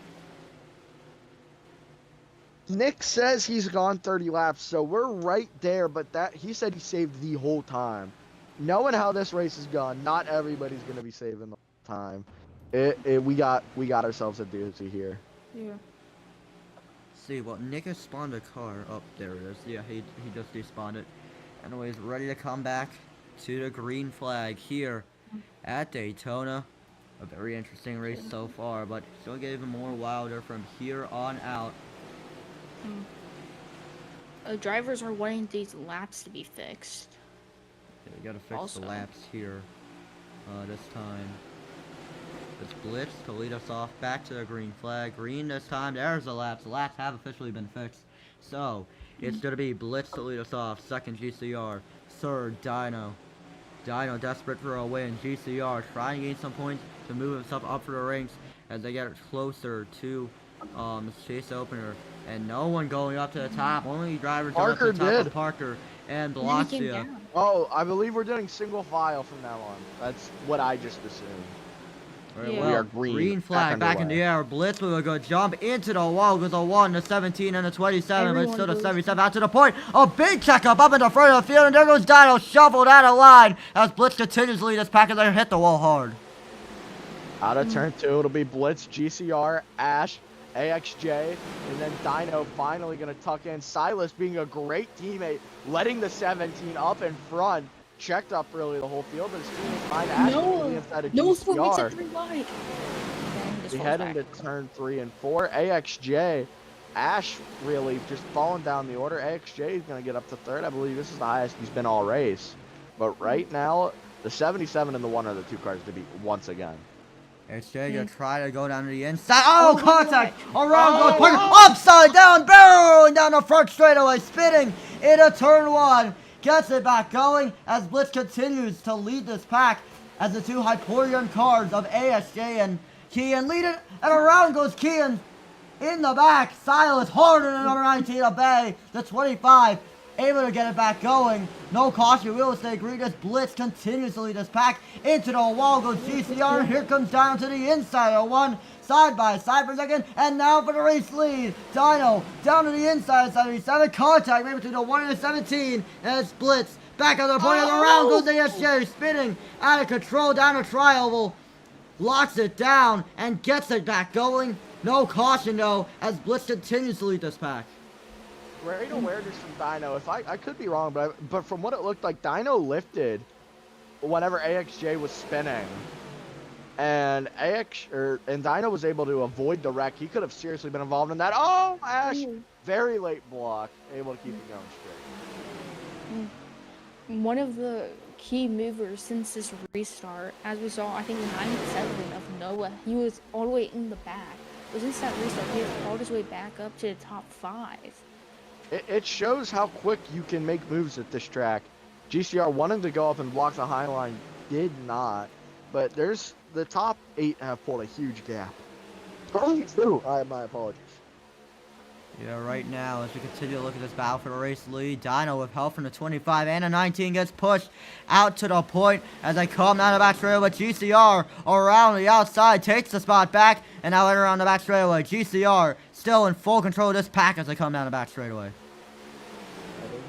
Nick says he's gone 30 laps, so we're right there, but he said he saved the whole time. Knowing how this race has gone, not everybody's going to be saving the whole time. We got ourselves a doozy here. Yeah. See, well, Nick has spawned a car. Oh, there it is. Yeah, he just despawned it. Anyways, ready to come back to the green flag here at Daytona. A very interesting race so far, but it's going to get even more wilder from here on out. Drivers are wanting these laps to be fixed. Yeah, we gotta fix the laps here this time. It's Blitz to lead us off back to the green flag. Green this time. There's the laps. The laps have officially been fixed. So, it's gonna be Blitz to lead us off. Second, GCR. Third, Dino. Dino desperate for a win. GCR trying to gain some points to move himself up for the ranks as they get closer to the chase opener. And no one going up to the top. Only drivers going up to the top of Parker and Blastia. Oh, I believe we're doing single file from now on. That's what I just assumed. Right, We well, are green. Green flag back in the air. Blitz with a good jump into the wall. Goes a 1, the 17, and the 27. But it's still the 77 out to the point. A big checkup up in the front of the field. And there goes Dino shuffled out of line as Blitz continues to lead his pack as they hit the wall hard. Out of turn 2, it'll be Blitz, GCR, Ash, AXJ, and then Dino finally going to tuck in. Silas being a great teammate, letting the 17 up in front. Checked up really the whole field, but his teammate behind Ash on the inside of GCR. We head into turn 3 and 4. AXJ, Ash really just falling down the order. AXJ is going to get up to 3rd. I believe this is the highest he's been all race. But right now, the 77 and the 1 are the 2 cars to beat once again. AXJ gonna try to go down to the inside. Oh, contact! Around goes Parker. Upside down, barreling down the front straightaway, spinning into turn 1. Gets it back going as Blitz continues to lead this pack as the 2 Hyperion cars of ASJ and Kian lead it, and around goes Kian in the back. Silas harder than number 19 of Bay, the 25, able to get it back going. No caution, we'll stay green as Blitz continues to lead this pack. Into the wall goes GCR, and here comes down to the inside of 1. Side by side for a second, and now for the race lead. Dino down to the inside, 77. Contact maybe between the 1 and the 17. And it's Blitz. Back on the point of the round goes ASJ, spinning out of control down the tri-oval. Locks it down and gets it back going. No caution though, as Blitz continues to lead this pack. Great awareness from Dino. If I could be wrong, but from what it looked like, Dino lifted whenever AXJ was spinning. And Dino was able to avoid the wreck. He could have seriously been involved in that. Oh, Ash, very late block, able to keep it going straight. One of the key movers since this restart, as we saw, I think 97 of Noah, he was all the way in the back. But since that restart, he has crawled his way back up to the top 5. It shows how quick you can make moves at this track. GCR wanted to go up and block the high line, did not. But there's the top 8 have pulled a huge gap. My apologies. Yeah, right now, as we continue to look at this battle for the race lead, Dino with help from the 25 and the 19 gets pushed out to the point as they come down the back straightaway. GCR around the outside takes the spot back, and now right around the back straightaway. GCR still in full control of this pack as they come down the back straightaway.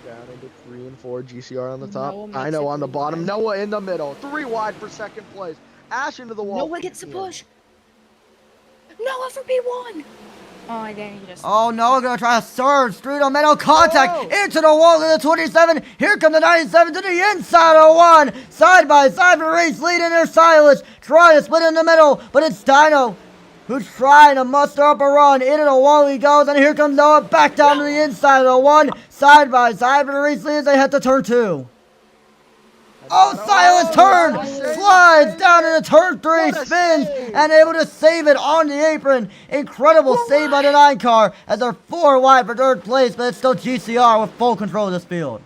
Down into 3 and 4, GCR on the top. Dino on the bottom. Noah in the middle. 3 wide for second place. Ash into the wall. Noah gets the push. Noah for P1. Oh, dang, just... Oh, Noah gonna try a surge through the middle. Contact into the wall of the 27. Here come the 97 to the inside of 1. Side by side for race lead in there. Silas trying to split in the middle, but it's Dino who's trying to muster up a run. Into the wall he goes, and here comes Noah back down to the inside of the 1. Side by side for the race lead as they head to turn 2. Oh, Silas turn! Slides down into turn 3, spins, and able to save it on the apron. Incredible save by the 9 car as they're 4 wide for 3rd place, but it's still GCR with full control of this field.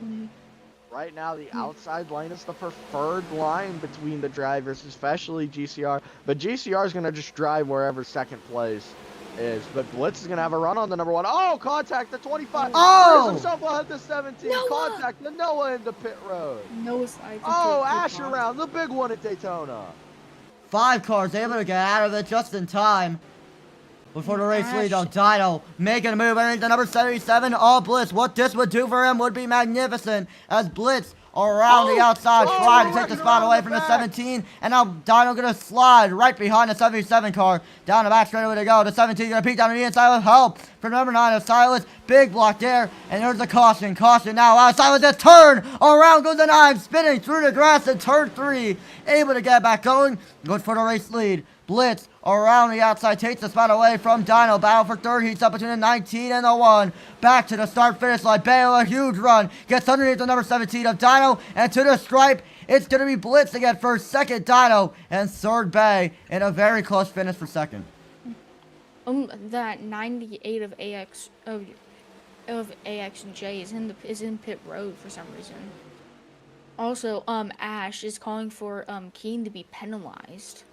Right now, the outside line is the preferred line between the drivers, especially GCR. But GCR is going to just drive wherever second place is. But Blitz is going to have a run on the number 1. Oh, contact the 25. Oh! Himself ahead the 17. Noah! Contact the Noah into pit road. Noah's side. Oh, Ash around. The big one at Daytona. 5 cars able to get out of it just in time. Before the race lead, though, Ash. Dino making a move underneath the number 77 of Blitz. What this would do for him would be magnificent, as Blitz around the outside trying to take the spot away from the 17, and now Dino gonna slide right behind the 77 car. Down the back straightaway to go. The 17 gonna peek down to the inside with help from number 9 of Silas. Big block there, and there's the caution. Caution now out. Silas just turn around goes the 9, spinning through the grass in turn 3, able to get back going. Good for the race lead. Blitz around the outside takes the spot away from Dino. Battle for third. Heats up between the 19 and the 1. Back to the start-finish line. Bale, a huge run. Gets underneath the number 17 of Dino. And to the stripe, it's going to be Blitz again for second Dino. And third Bay in a very close finish for second. That 98 of AX of AX and J is in pit road for some reason. Also, Ash is calling for Keen to be penalized.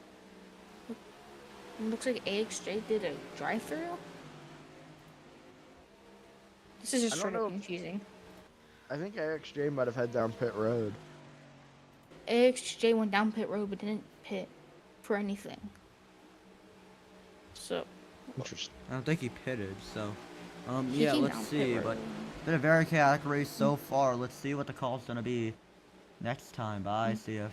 Looks like AXJ did a drive-through. This is just straight up confusing. I think AXJ might have head down pit road. AXJ went down pit road but didn't pit for anything. So. Interesting. I don't think he pitted, so. He Yeah, came let's down pit see. road. But it's been a very chaotic race so far. Let's see what the call's gonna be next time. Bye. See if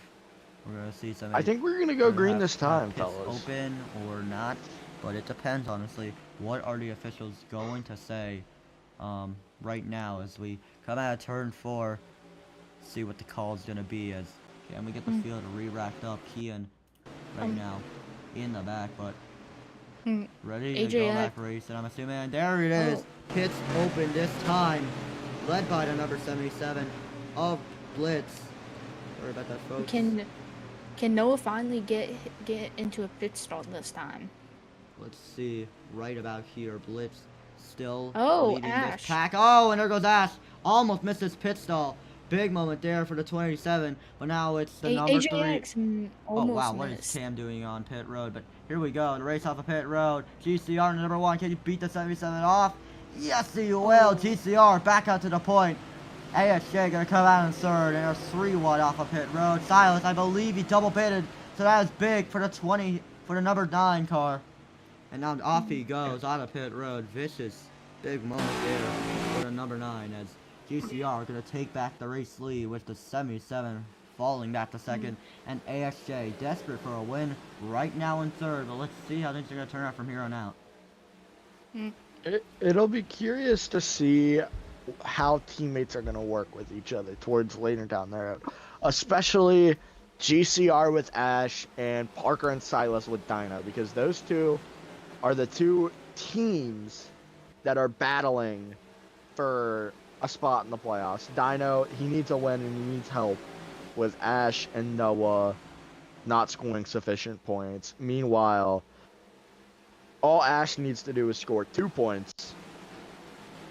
we're gonna see something. I think we're gonna go green this time, pits fellas. open or not, but it depends honestly. What are the officials going to say right now as we come out of turn 4? See what the call is gonna be. As can we get the field re-racked up? Kian right now in the back, but ready to go back race, and I'm assuming, and there it is. Pits open this time, led by the number 77 of Blitz. Sorry about that, folks. Can Noah finally get into a pit stall this time? Let's see, right about here, Blitz still leading Ash. this pack. Oh, and there goes Ash. Almost missed his pit stall. Big moment there for the 27, but now it's the number 3. Oh wow, what is Cam doing on pit road? But here we go, the race off of pit road. GCR in the number 1. Can you beat the 77 off? Yes, he will. GCR back out to the point. ASJ gonna come out in third, and a 3-1 off of pit road. Silas, I believe he double pitted, so that is big for the number 9 car. And now off he goes out of pit road. Vicious, big moment there for the number 9 as GCR gonna take back the race lead with the 77 falling back to second, and AXJ desperate for a win right now in third. But let's see how things are gonna turn out from here on out. It'll be curious to see how teammates are going to work with each other towards later down the road, especially GCR with Ash and Parker and Silas with Dino, because those two are the 2 teams that are battling for a spot in the playoffs. Dino, he needs a win and he needs help with Ash and Noah not scoring sufficient points. Meanwhile, all Ash needs to do is score 2 points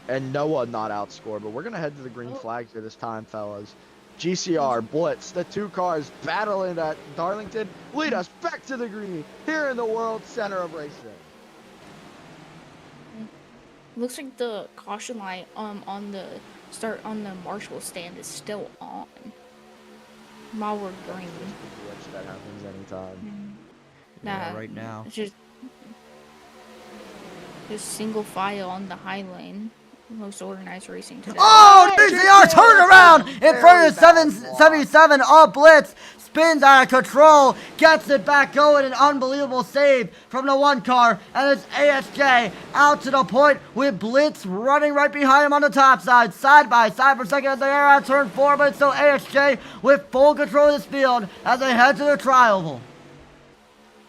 and Noah not outscore. But we're going to head to the green flag here this time, fellas. GCR, Blitz, the 2 cars battling at Darlington, lead us back to the green here in the World Center of Racing. Looks like the caution light on the Marshall stand is still on. While we're green. Which that happens anytime. Yeah, right now. It's just single file on the high lane. Most organized racing today. Oh, GCR turn around in front of the 77 of Blitz. Spins out of control. Gets it back going. An unbelievable save from the 1 car. And it's ASJ out to the point with Blitz running right behind him on the top side. Side by side for second as they are at turn 4. But it's still ASJ with full control of this field as they head to the tri-oval.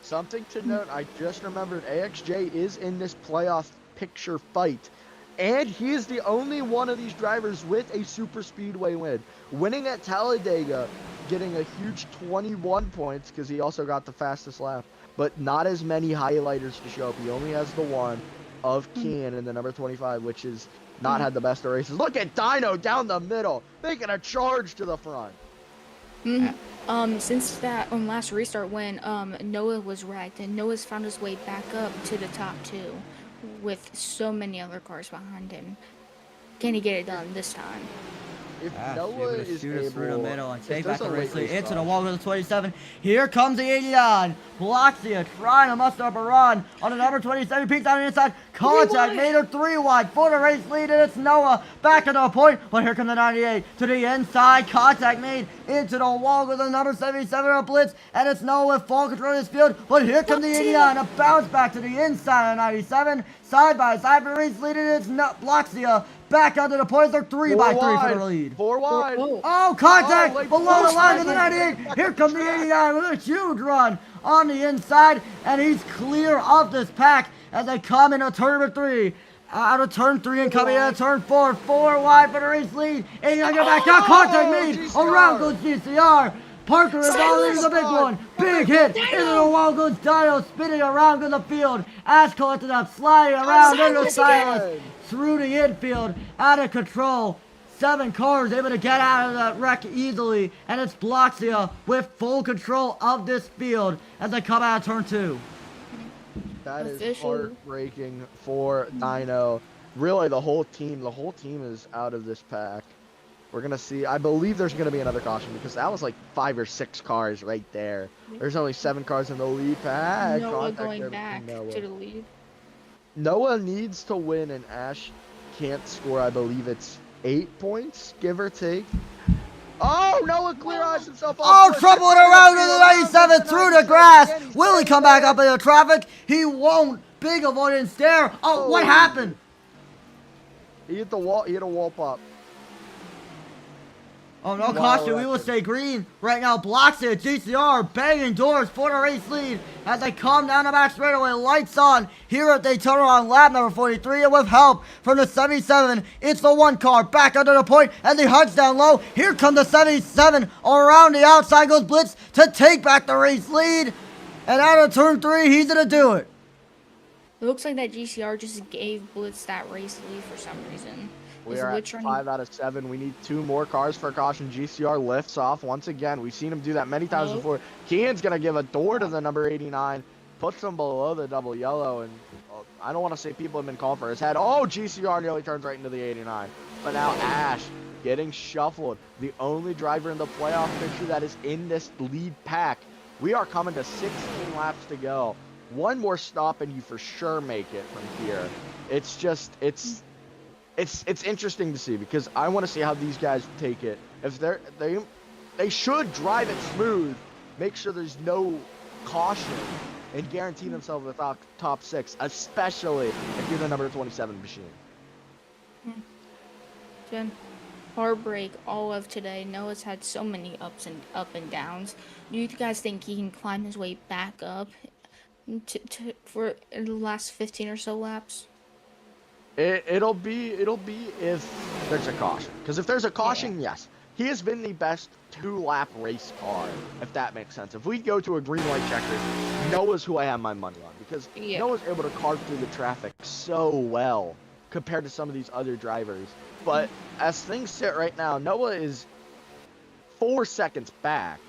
Something to note, I just remembered AXJ is in this playoff picture fight. And he is the only one of these drivers with a super speedway win. Winning at Talladega, getting a huge 21 points because he also got the fastest lap. But not as many highlighters to show up. He only has the 1 of Kian in the number 25, which has not had the best of races. Look at Dino down the middle, making a charge to the front. Since that last restart when Noah was wrecked, and Noah's found his way back up to the top 2 with so many other cars behind him. Can he get it done this time? if Ash Noah able to is shoot it through the able, middle and if take there's back a the late race lead race into the car- wall with the 27. Here comes the 89. Bloxia trying to muster up a run on the number 27. Peeks on the inside. Contact made her 3 wide for the race lead, and it's Noah back to the point. But here comes the 98 to the inside. Contact made into the wall with the number 77 on blitz, and it's Noah with full control of this field. But here comes the 89. A bounce back to the inside of 97. Side by side for the race lead, and it's Bloxia back onto the points. They're 3 by 3 for the lead. 4 wide. Oh, contact late below the push, line of the late 98. push. Here comes the 89 with a huge run on the inside, and he's clear of this pack as they come into turn number 3. Out of turn 3 and coming into turn 4. 4 wide for the race lead. 89 get back down. Contact made. GCR. Around goes GCR. Parker is on the big one. Big hit. Into the wall goes Dino. Spinning around in the field. Ash collected up. Sliding around into Silas. Through the infield. Out of control. 7 cars able to get out of that wreck easily. And it's Bloxia with full control of this field as they come out of turn 2. That is Official. heartbreaking for Dino. Really, the whole team is out of this pack. We're gonna see. I believe there's gonna be another caution because that was like 5 or 6 cars right there. There's only 7 cars in the lead pack. Noah Contact going there back between Noah. to the lead. Noah needs to win, and Ash can't score. I believe it's 8 points, give or take. Oh, Noah clear-eyes himself off. Oh, trouble around in the 97 through the grass. Will he come back up into traffic? He won't. Big avoidance there. Oh, what happened? He hit the wall. He hit a wall pop. Oh, no Wow, caution. We will record. stay green. Right now, blocks it. GCR banging doors for the race lead as they come down the back straightaway. Lights on here at Daytona on lap number 43. And with help from the 77, it's the 1 car back under the point and the hunts down low. Here comes the 77. Around the outside goes Blitz to take back the race lead. And out of turn 3, he's going to do it. It looks like that GCR just gave Blitz that race lead for some reason. We Is are at Blitz running- 5 out of 7. We need 2 more cars for a caution. GCR lifts off once again. We've seen him do that many times before. Kean's going to give a door to the number 89. Puts him below the double yellow. And I don't want to say people have been calling for his head. Oh, GCR nearly turns right into the 89. But now Ash getting shuffled. The only driver in the playoff picture that is in this lead pack. We are coming to 16 laps to go. 1 more stop and you for sure make it from here. It's just, it's interesting to see because I want to see how these guys take it. If they should drive it smooth, make sure there's no caution, and guarantee themselves the top 6, especially if you're the number 27 machine. Jim, heartbreak all of today. Noah's had so many up and downs. Do you guys think he can climb his way back up for the last 15 or so laps? It'll be if there's a caution. Because if there's a caution, yes. He has been the best 2-lap race car, if that makes sense. If we go to a green light checkers, Noah's who I have my money on. Because Noah's able to carve through the traffic so well compared to some of these other drivers. But as things sit right now, Noah is 4 seconds back.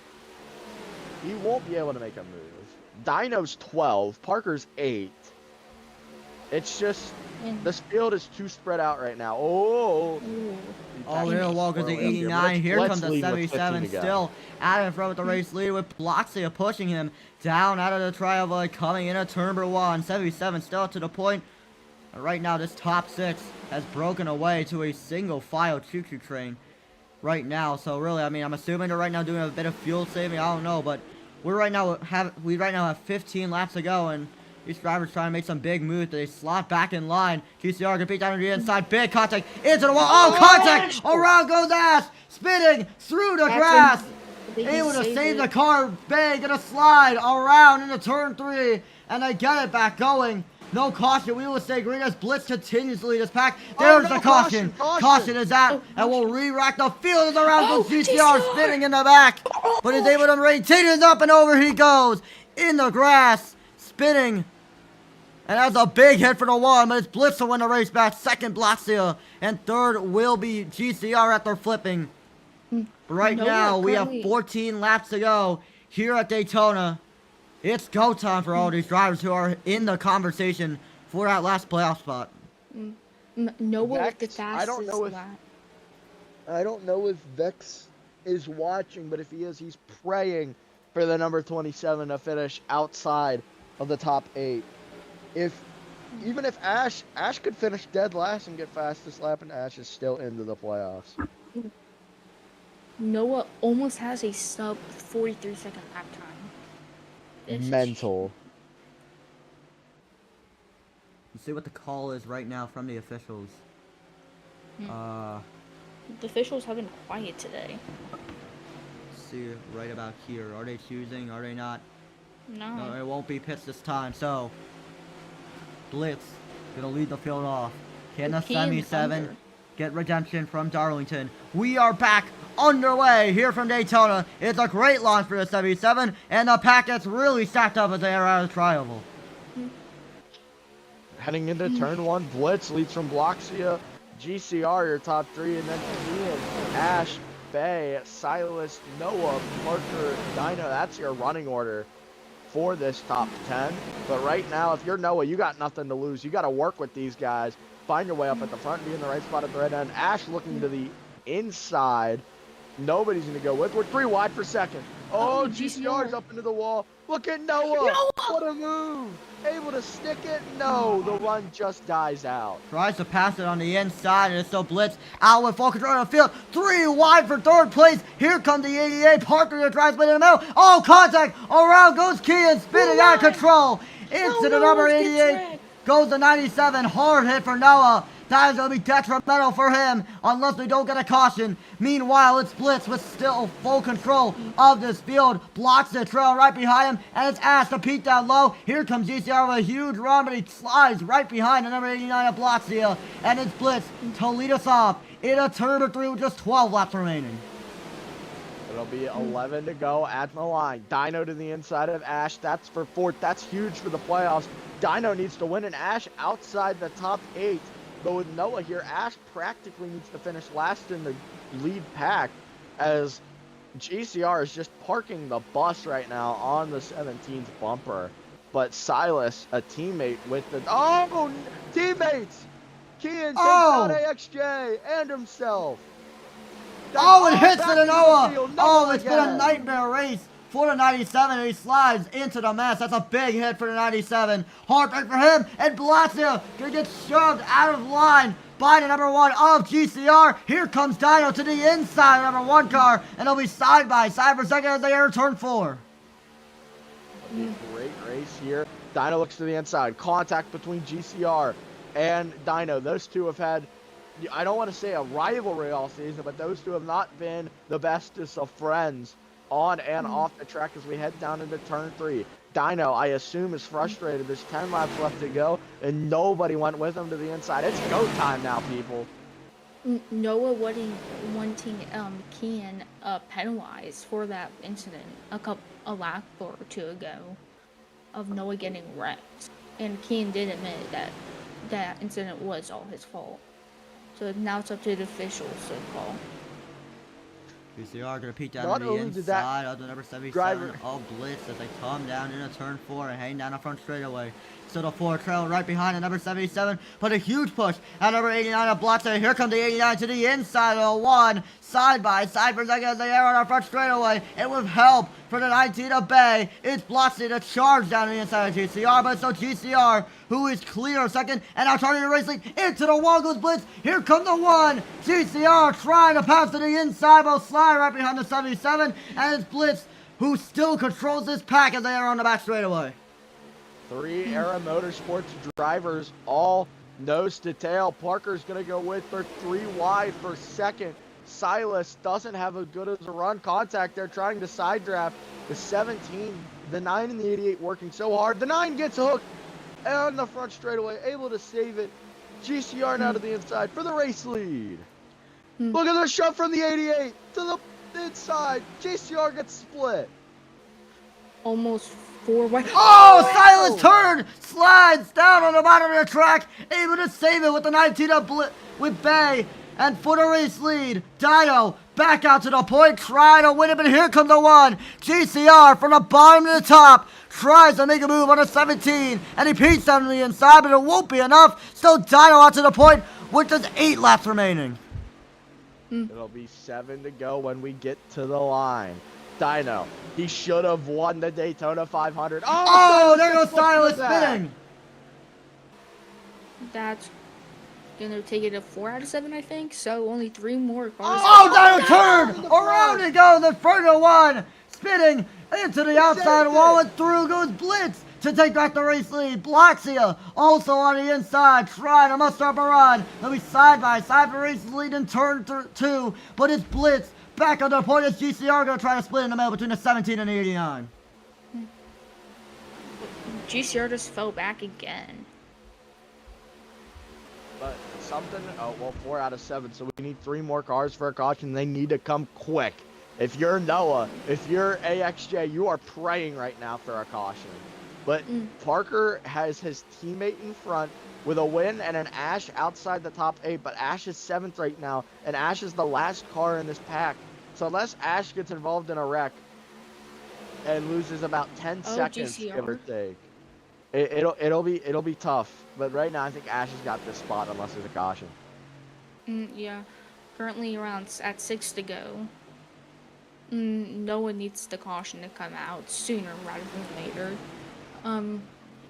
He won't be able to make a move. Dino's 12, Parker's 8. It's just, this field is too spread out right now. Oh, there walks the 89. Here comes the 77 still out in front with the race lead with Bloxia pushing him down out of the triangle coming in a turn number 1. 77 still to the point. And right now this top 6 has broken away to a single file choo-choo train right now. So really, I mean, I'm assuming they're right now doing a bit of fuel saving. I don't know, but we right now have 15 laps to go, and these drivers trying to make some big moves. They slot back in line. GCR can beat down to the inside. Big contact into the wall. Oh, contact! Around goes Ash. Spinning through the grass. Able to save the car. Big and a slide around into turn 3. And they get it back going. No caution. We will stay green as Blitz continues to lead this pack. There's the caution. Caution is out. And we'll re-rack the field as around goes GCR spinning in the back. But is able to maintain it up and over he goes. In the grass. Spinning. And that's a big hit for the 1, but it's Blitz to win the race back. Second, Bloxia. And third will be GCR after flipping. But right now, we have 14 laps to go here at Daytona. It's go time for all these drivers who are in the conversation for that last playoff spot. Noah with the fastest I don't know if lap. I don't know if Vex is watching, but if he is, he's praying for the number 27 to finish outside of the top 8. Even if Ash could finish dead last and get fastest lap, and Ash is still into the playoffs. Noah almost has a sub 43-second lap time. Mental. Let's see what the call is right now from the officials. The officials have been quiet today. See right about here. Are they choosing? Are they not? No. It won't be pits this time. So Blitz gonna lead the field off. Can the semi-7 get redemption from Darlington? We are back underway here from Daytona. It's a great launch for the semi-7, and the pack gets really stacked up as they are out of triangle. Heading into turn 1, Blitz leads from Bloxia, GCR, your top 3, and then Ian, Ash, Bay, Silas, Noah, Parker, Dino. That's your running order for this top 10. But right now, if you're Noah, you got nothing to lose. You got to work with these guys. Find your way up at the front, be in the right spot at the right end. Ash looking to the inside. Nobody's going to go with. We're 3 wide for second. Oh, GCR's up into the wall. Look at Noah. What a move. Able to stick it? No, the run just dies out. Tries to pass it on the inside, and it's still Blitz out with full control of the field. 3 wide for third place. Here comes the 88. Parker to try to spin in the middle. Oh, contact. Around goes Kian, spinning out of control. Into the number 88. Goes the 97. Hard hit for Noah. That is going to be detrimental for him unless we don't get a caution. Meanwhile, it's Blitz with still full control of this field. Blocks the trail right behind him, and it's Ash to peek down low. Here comes GCR with a huge run, but he slides right behind the number 89 of Bloxia. And it's Blitz to lead us off in a turn 3 with just 12 laps remaining. It'll be 11 to go at the line. Dino to the inside of Ash. That's for 4th. That's huge for the playoffs. Dino needs to win, and Ash outside the top 8. But with Noah here, Ash practically needs to finish last in the lead pack, as GCR is just parking the bus right now on the 17th bumper. But Silas, a teammate with the... Oh, teammates! Kian takes out AXJ and himself. Oh, it hits to Noah. Oh, it's been a nightmare race for the 97, and he slides into the mess. That's a big hit for the 97. Hard break for him, and Bloxia gonna get shoved out of line by the number 1 of GCR. Here comes Dino to the inside of the number 1 car, and they'll be side by side for second as they enter turn 4. Great race here. Dino looks to the inside. Contact between GCR and Dino. Those two have had, I don't want to say a rivalry all season, but those two have not been the bestest of friends on and off the track as we head down into turn 3. Dino, I assume, is frustrated. There's 10 laps left to go, and nobody went with him to the inside. It's go time now, people. Noah wanting Kian penalized for that incident a lap or 2 ago of Noah getting wrecked, and Kian did admit that that incident was all his fault. So now it's up to the officials to call. GCR gonna peek down on the inside of the number 77 of Blitz as they come down into turn 4 and hang down the front straightaway. Still the 4 trail right behind the number 77, but a huge push at number 89 of Bloxia. Here comes the 89 to the inside of the 1, side by side for second as they are on our front straightaway. And with help for the 19 of Bay, it's Bloxia to charge down the inside of GCR, but it's still GCR who is clear second, and now charging the race lead into the wall goes Blitz. Here comes the 1, GCR trying to pass to the inside, but slide right behind the 77, and it's Blitz who still controls this pack as they are on the back straightaway. 3 Era Motorsports drivers, all nose to tail. Parker's going to go with for 3 wide for second. Silas doesn't have as good as a run. Contact there trying to side draft. The 17, the 9 and the 88 working so hard. The 9 gets hooked on the front straightaway, able to save it. GCR now to the inside for the race lead. Look at the shove from the 88 to the inside. GCR gets split. Almost 4 wide. Oh, Silas turn, slides down on the bottom of the track, able to save it with the 19 up with Bay, and for the race lead, Dino back out to the point, trying to win it, but here comes the 1, GCR from the bottom to the top, tries to make a move on the 17, and he peeks down to the inside, but it won't be enough. Still Dino out to the point with just 8 laps remaining. It'll be 7 to go when we get to the line. Dino, he should have won the Daytona 500. Oh, there goes Styles spinning. That's gonna take it to 4 out of 7, I think. So only 3 more cars. Oh, Dino turned! Around it goes the Inferno one! Spinning into the outside wall and through goes Blitz to take back the race lead. Bloxia also on the inside trying to muster up a run. They'll be side by side for race lead in turn 2, but it's Blitz back on the point as GCR gonna try to split in the middle between the 17 and the 89. GCR just fell back again. But something, 4 out of 7, so we need 3 more cars for a caution. They need to come quick. If you're Noah, if you're AXJ, you are praying right now for a caution. But Parker has his teammate in front with a win and an Ash outside the top 8, but Ash is 7th right now, and Ash is the last car in this pack. So unless Ash gets involved in a wreck and loses about 10 seconds, GCR. give or take, it'll be tough. But right now, I think Ash has got this spot unless there's a caution. Yeah, currently around at 6 to go. No one needs the caution to come out sooner rather than later.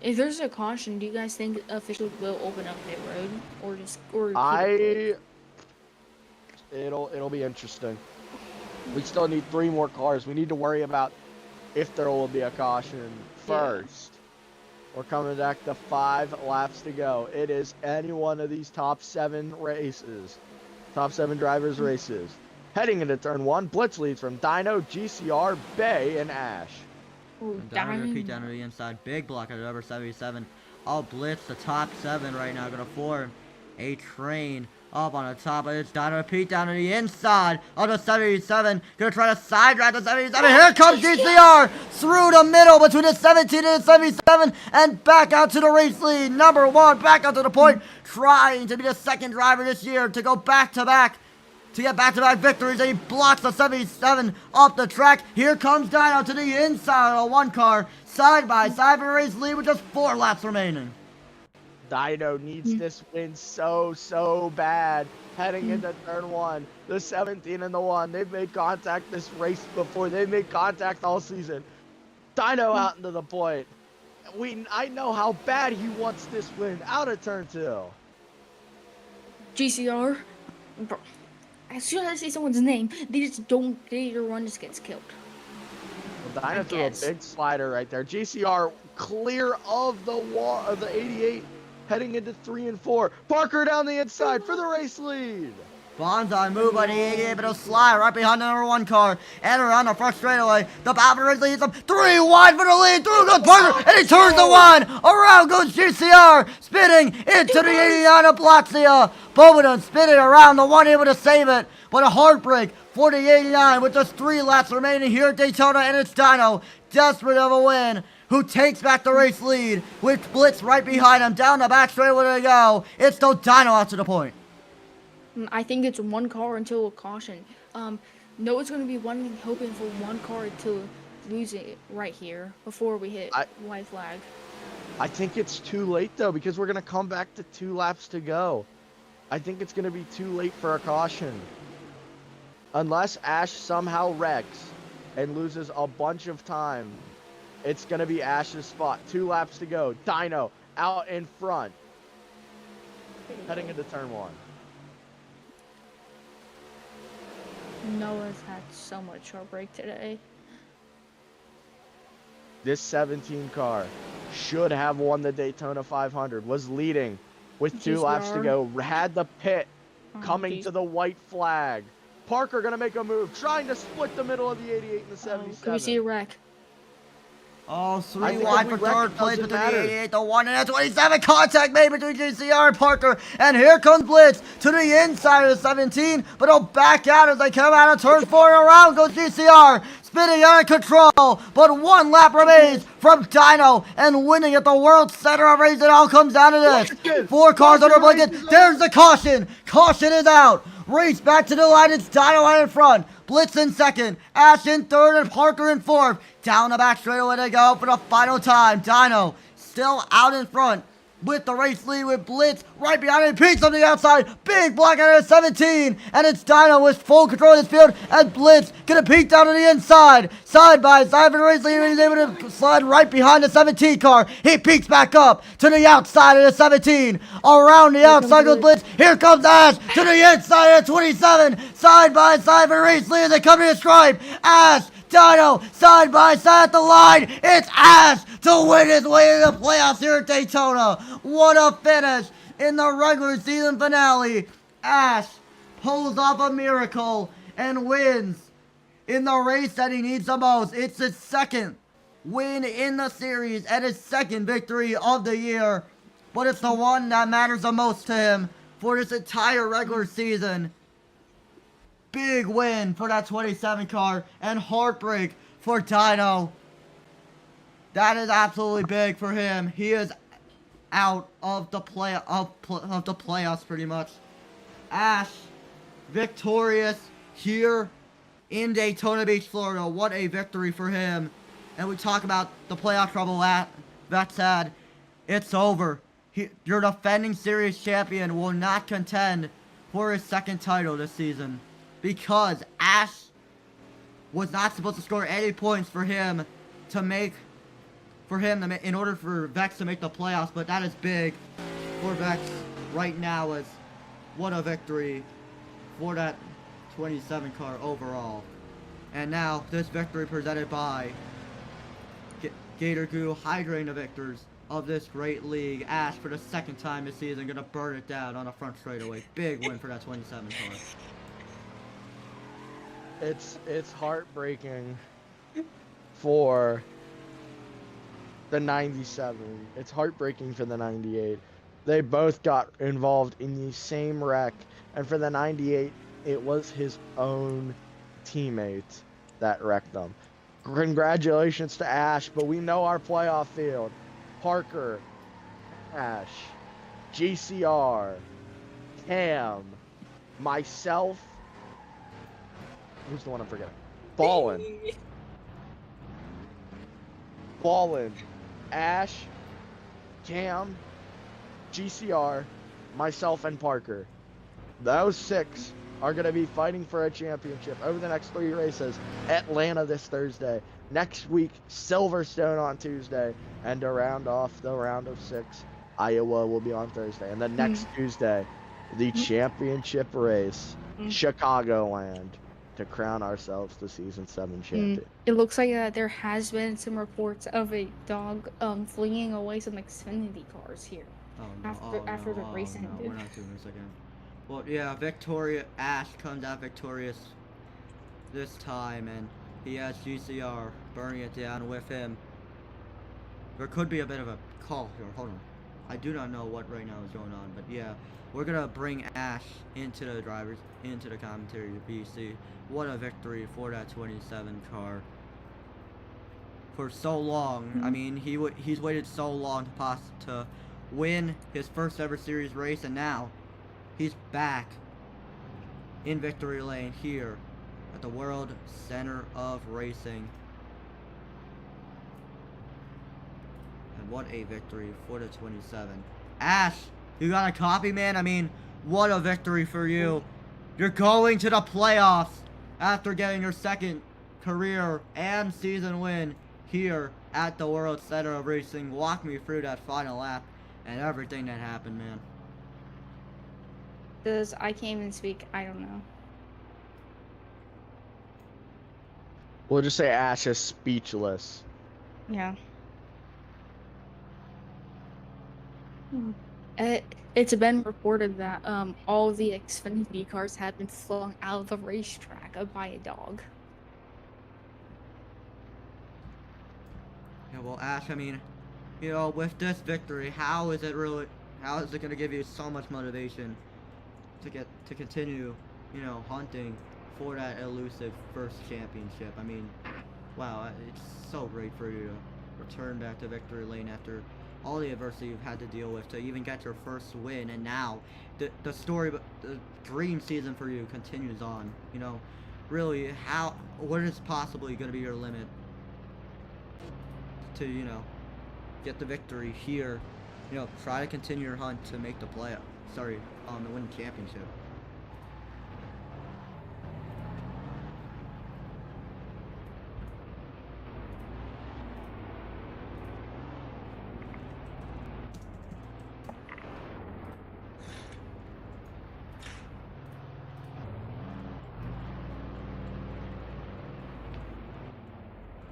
If there's a caution, do you guys think officials will open up pit road or just It'll be interesting. We still need 3 more cars. We need to worry about if there will be a caution first. We're coming back to 5 laps to go. It is any one of these top 7 races, top 7 drivers races. Heading into turn 1, Blitz leads from Dino, GCR, Bay, and Ash. And Dino repeat down to the inside. Big block at number 77. All Blitz, the top 7 right now, gonna form a train up on the top. It's Dino repeat down to the inside of the 77. Gonna try to side drive the 77. Here comes GCR through the middle between the 17 and the 77 and back out to the race lead. Number 1 back out to the point, trying to be the 2nd driver this year to go back to back. To get back-to-back victories, and he blocks the 77 off the track. Here comes Dino to the inside of the 1 car, side by side for race lead with just 4 laps remaining. Dino needs this win so bad. Heading into turn 1, the 17 and the 1. They've made contact this race before. They've made contact all season. Dino out into the point. I know how bad he wants this win out of turn 2. GCR, bro. As soon as I say someone's name, their run just gets killed. Well, Dino threw a big slider right there. GCR clear of the wall of the 88, heading into 3 and 4. Parker down the inside for the race lead. Bonsai move by the 88, but he'll slide right behind the number 1 car. And around the front straightaway, the Balvin race leads him 3 wide for the lead. Through goes Parker, and he turns the 1. Around goes GCR, spinning into the 89 of Bloxia. Bowman spinning around the 1, able to save it. But a heartbreak for the 89 with just 3 laps remaining here at Daytona, and it's Dino, desperate of a win, who takes back the race lead with Blitz right behind him. Down the back straightaway they go. It's still Dino out to the point. I think it's 1 car until a caution. Noah's going to be hoping for 1 car to lose it right here before we hit white flag. I think it's too late though, because we're going to come back to 2 laps to go. I think it's going to be too late for a caution. Unless Ash somehow wrecks and loses a bunch of time, it's going to be Ash's spot. 2 laps to go. Dino out in front. Heading into turn 1. Noah's had so much heartbreak today. This 17 car should have won the Daytona 500. Was leading with 2 laps to go. Had the pit coming to the white flag. Parker gonna make a move, trying to split the middle of the 88 and the 77. Can we see a wreck? Oh, 3 wide for 3rd place between the 88, the 1, and the 27. Contact made between GCR and Parker. And here comes Blitz to the inside of the 17, but he'll back out as they come out of turn 4, and around goes GCR. Spinning out of control, but 1 lap remains from Dino, and winning at the World Center of Racing. It all comes down to this. 4 cars under blanket. There's the caution. Caution is out. Race back to the line. It's Dino out in front. Blitz in 2nd. Ash in 3rd, and Parker in 4th. Down the back straightaway they go for the final time. Dino still out in front with the race lead with Blitz right behind him. Peaks on the outside. Big block out of 17. And it's Dino with full control of this field. And Blitz gonna peek down to the inside. Side by side for the race leader. He's able to slide right behind the 17 car. He peeks back up to the outside of the 17. Around the outside goes Blitz. Here comes Ash to the inside of the 27. Side by side for the race leader. They come to the stripe. Ash, Dino, side by side at the line. It's Ash to win his way to the playoffs here at Daytona. What a finish in the regular season finale. Ash pulls off a miracle and wins in the race that he needs the most. It's his second win in the series and his second victory of the year. But it's the one that matters the most to him for this entire regular season. Big win for that 27 car and heartbreak for Dino. That is absolutely big for him. He is out of the playoffs pretty much. Ash victorious here in Daytona Beach, Florida. What a victory for him. And we talk about the playoff trouble that said, it's over. Your defending series champion will not contend for his second title this season, because Ash was not supposed to score any points for him in order for Vex to make the playoffs. But that is big for Vex right now, as what a victory for that 27 car overall. And now this victory presented by Gator Goo, hydrating the victors of this great league. Ash, for the second time this season, gonna burn it down on a front straightaway. Big win for that 27 car. It's heartbreaking for the 97. It's heartbreaking for the 98. They both got involved in the same wreck, and for the 98, it was his own teammate that wrecked them. Congratulations to Ash, but we know our playoff field. Parker, Ash, GCR, Cam, myself, who's the one I'm forgetting? Ballin, Ash, Cam, GCR, myself, and Parker. Those 6 are going to be fighting for a championship over the next 3 races. Atlanta this Thursday. Next week, Silverstone on Tuesday. And to round off the round of 6, Iowa will be on Thursday. And the next Tuesday, the championship race, Chicagoland, to crown ourselves the Season 7 champion. It looks like there has been some reports of a dog fleeing away some Xfinity cars here. After the race ended. We're not doing this again. Well, yeah, Ash comes out victorious this time, and he has GCR burning it down with him. There could be a bit of a call here. Hold on. I do not know what right now is going on, but yeah, we're gonna bring Ash into the commentary to BC. What a victory for that 27 car. For so long, I mean, he's waited so long to win his first ever series race, and now he's back in victory lane here at the World Center of Racing. And what a victory for the 27. Ash, you got a copy, man? I mean, what a victory for you. You're going to the playoffs after getting your second career and season win here at the World Center of Racing. Walk me through that final lap and everything that happened, man. I can't even speak. I don't know. We'll just say Ash is speechless. Yeah. It's been reported that all of the Xfinity cars have been flung out of the racetrack by a dog. Yeah, well, Ash, I mean, you know, with this victory, how is it going to give you so much motivation to continue, you know, hunting for that elusive first championship? I mean, wow, it's so great for you to return back to victory lane after all the adversity you've had to deal with to even get your first win, and now the dream season for you continues on. You know, really, what is possibly going to be your limit to, you know, get the victory here you know, try to continue your hunt to make the playoff. Sorry, to win the championship.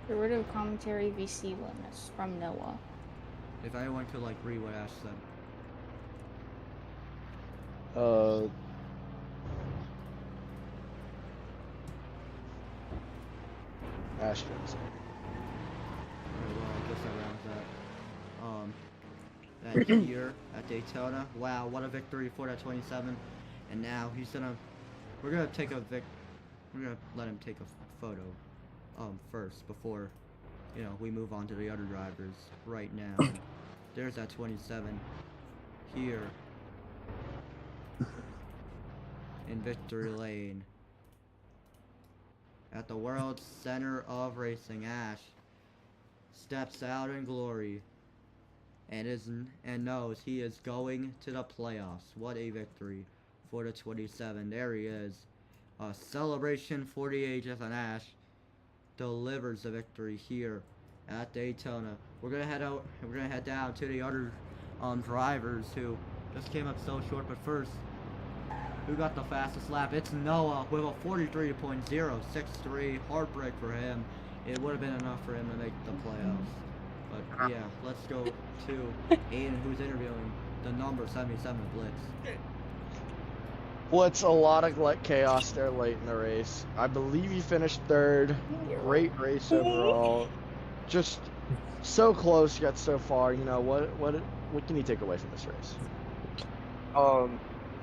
Get rid of commentary VC limits from Noah. If anyone could like read what Ash said. Ash Johnson. Alright, well, I guess that rounds that year at Daytona. Wow, what a victory for that 27. And now we're gonna let him take a photo first before, you know, we move on to the other drivers right now. There's that 27 here in victory lane at the World Center of Racing. Ash steps out in glory and knows he is going to the playoffs. What a victory for the 27. There he is. A celebration for the ages, and Ash delivers the victory here at Daytona. We're gonna head down to the other drivers who just came up so short. But first, who got the fastest lap? It's Noah with a 43.063. Heartbreak for him. It would have been enough for him to make the playoffs. But yeah, let's go to Aiden, who's interviewing the number 77 Blitz. Blitz, a lot of chaos there late in the race. I believe he finished third. Great race overall. Just so close yet so far. You know, what can you take away from this race?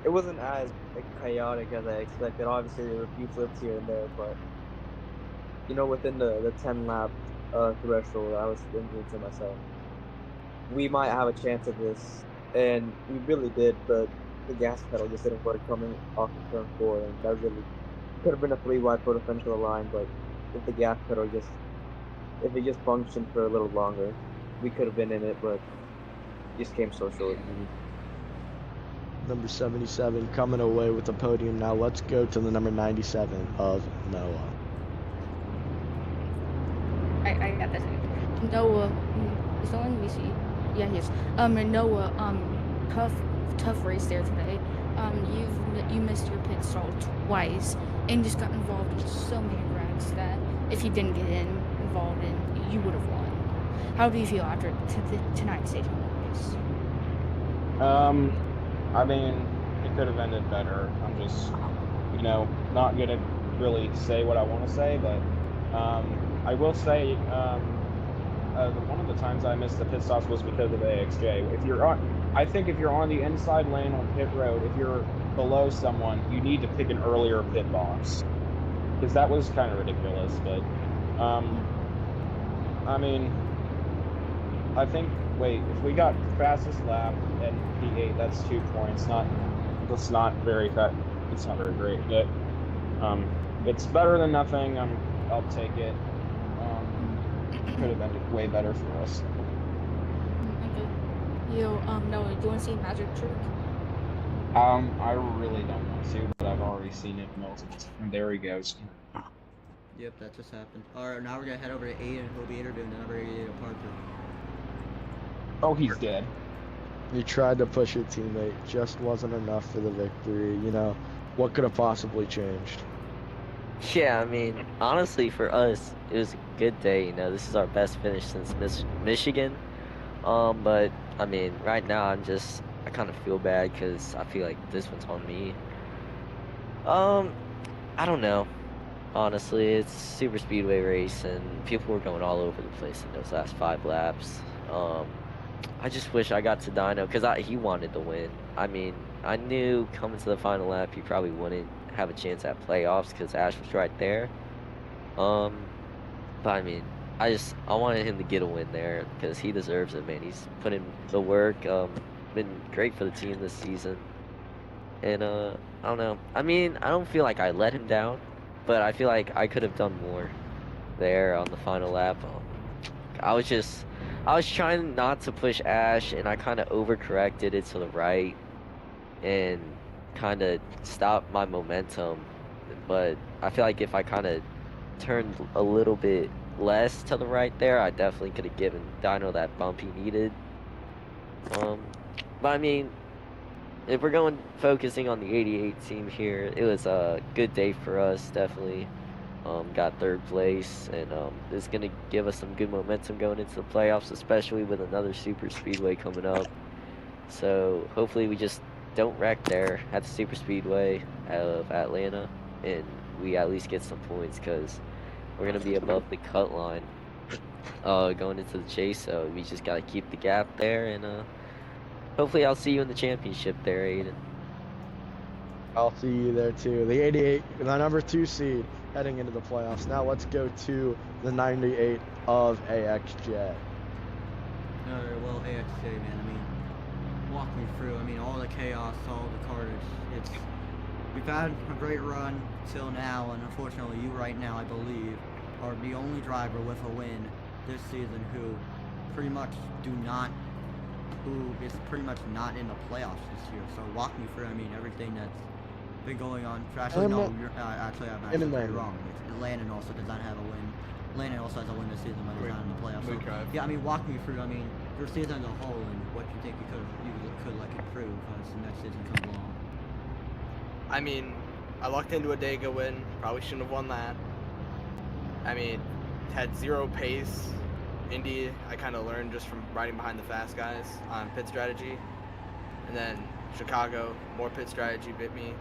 It wasn't as chaotic as I expected. Obviously, there were a few flips here and there, but you know, within the 10 lap threshold, I was thinking to myself, we might have a chance of this, and we really did. But the gas pedal just didn't work coming off of turn 4, and that really could have been a 3-wide photo finish of the line. But if the gas pedal if it just functioned for a little longer, we could have been in it, but just came so short. Number 77 coming away with the podium. Now let's go to the number 97 of Noah. I got this. Noah, is still in VC? Yeah, he is. Noah, tough race there today. You missed your pit stall twice and just got involved in so many wrecks that if you didn't get involved in, you would have won. How do you feel after tonight's Daytona race? I mean, it could have ended better. I'm just, you know, not gonna really say what I want to say, but I will say one of the times I missed the pit stops was because of AXJ. I think if you're on the inside lane on pit road, if you're below someone, you need to pick an earlier pit box, because that was kind of ridiculous. But I mean, I think, if we got fastest lap and P8, that's 2 points. It's not very great, but it's better than nothing. I'll take it. Could have ended way better for us. Okay. Noah, do you want to see Magic Trick? I really don't want to, but I've already seen it multiple times. And there he goes. Yep, that just happened. Alright, now we're gonna head over to Aiden, who'll be interviewing the number 88 Parker. Oh, he's dead. You tried to push your teammate, just wasn't enough for the victory. You know, what could have possibly changed? Yeah, I mean, honestly, for us, it was a good day. You know, this is our best finish since Michigan. But I mean, right now I kind of feel bad because I feel like this one's on me. I don't know. Honestly, it's super speedway race, and people were going all over the place in those last 5 laps. I just wish I got to Dino because he wanted to win. I mean, I knew coming to the final lap he probably wouldn't have a chance at playoffs because Ash was right there. But I mean, I wanted him to get a win there because he deserves it, man. He's put in the work. Been great for the team this season. And I don't know. I mean, I don't feel like I let him down, but I feel like I could have done more there on the final lap. I was trying not to push Ash, and I kind of overcorrected it to the right, and kind of stopped my momentum. But I feel like if I kind of turned a little bit less to the right there, I definitely could have given Dino that bump he needed. But I mean, if we're focusing on the 88 team here, it was a good day for us, definitely. Got 3rd place, and it's gonna give us some good momentum going into the playoffs, especially with another super speedway coming up. So hopefully we just don't wreck there at the super speedway of Atlanta, and we at least get some points, because we're gonna be above the cut line going into the chase. So we just gotta keep the gap there, and hopefully I'll see you in the championship there, Aiden. I'll see you there too. The 88, the number 2 seed, heading into the playoffs. Now let's go to the 98 of AXJ. Alright, well, AXJ, man, I mean, walk me through. I mean, all the chaos, all the carnage. We've had a great run till now, and unfortunately, you right now, I believe, are the only driver with a win this season who is pretty much not in the playoffs this year. So walk me through, I mean, everything that's been going on. Actually, no, actually, I'm actually pretty wrong. Landon also does not have a win. Landon also has a win this season, but he's not in the playoffs. So, yeah, I mean, walk me through, I mean, your season as a whole, and what you think you could like improve as the next season comes along. I mean, I lucked into a Dega win. Probably shouldn't have won that. I mean, had 0 pace. Indy, I kind of learned just from riding behind the fast guys on pit strategy. And then Chicago, more pit strategy bit me.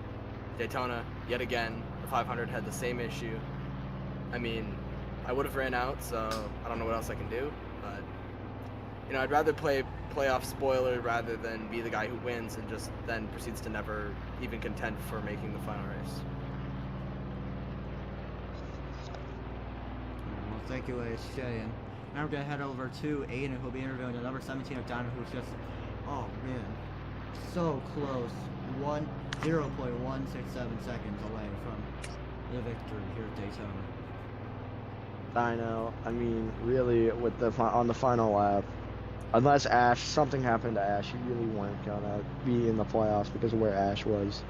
Daytona, yet again, the 500 had the same issue. I mean, I would have ran out, so I don't know what else I can do. But, you know, I'd rather play playoff spoiler rather than be the guy who wins and just then proceeds to never even contend for making the final race. Well, thank you, ASJ. And now we're going to head over to Aiden, who'll be interviewing the number 17 of Dino, who's just, oh man, so close. 0.167 seconds away from the victory here at Daytona. Dino, I mean, really, with on the final lap, unless something happened to Ash, you really weren't gonna be in the playoffs because of where Ash was.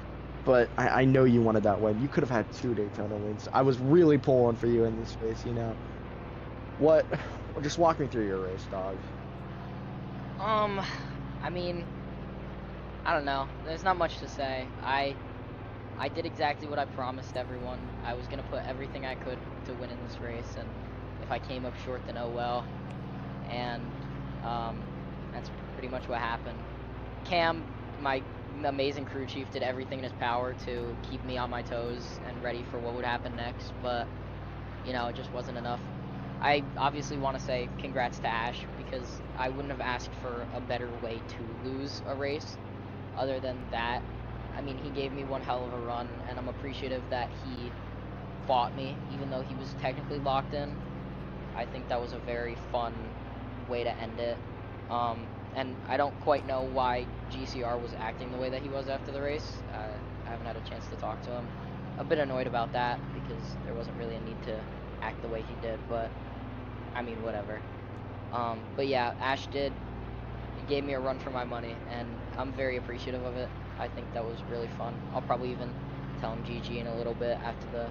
But I know you wanted that win. You could have had 2 Daytona wins. I was really pulling for you in this race, you know. Just walk me through your race, dog. I mean, I don't know. There's not much to say. I did exactly what I promised everyone. I was gonna put everything I could to win in this race, and if I came up short, then oh well. And that's pretty much what happened. Cam, my amazing crew chief, did everything in his power to keep me on my toes and ready for what would happen next, but you know, it just wasn't enough. I obviously want to say congrats to Ash, because I wouldn't have asked for a better way to lose a race. Other than that, I mean, he gave me one hell of a run, and I'm appreciative that he fought me, even though he was technically locked in. I think that was a very fun way to end it. And I don't quite know why GCR was acting the way that he was after the race. I haven't had a chance to talk to him. A bit annoyed about that, because there wasn't really a need to act the way he did, but I mean, whatever. But yeah, Ash he gave me a run for my money, and I'm very appreciative of it. I think that was really fun. I'll probably even tell him GG in a little bit after the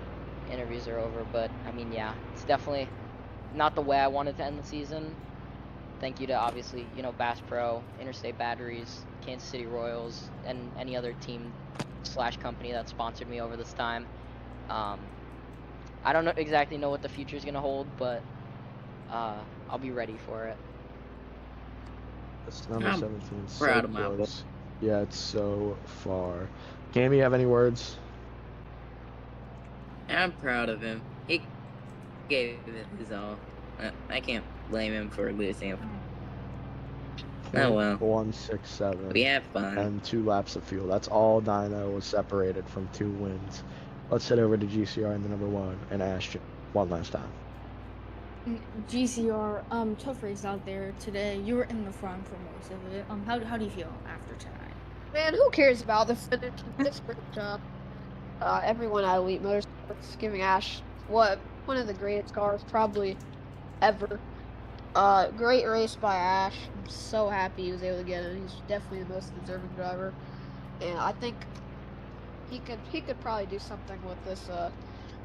interviews are over, but I mean, yeah, it's definitely not the way I wanted to end the season. Thank you to, obviously, you know, Bass Pro, Interstate Batteries, Kansas City Royals, and any other team / company that sponsored me over this time. I don't exactly know what the future is going to hold, but I'll be ready for it. That's number 17. So close. Yeah, it's so far. Cam, you have any words? I'm proud of him. He gave it his all. I can't blame him for losing. Oh well. 167. We have fun. And 2 laps of fuel. That's all Dino was separated from 2 wins. Let's head over to GCR in the number 1 and ask you one last time. GCR, tough race out there today. You were in the front for most of it. How do you feel after tonight? Man, who cares about the finish? This job. Everyone at Elite Motorsports giving Ash one of the greatest cars probably ever. Great race by Ash. I'm so happy he was able to get it. He's definitely the most deserving driver, and I think he could probably do something with this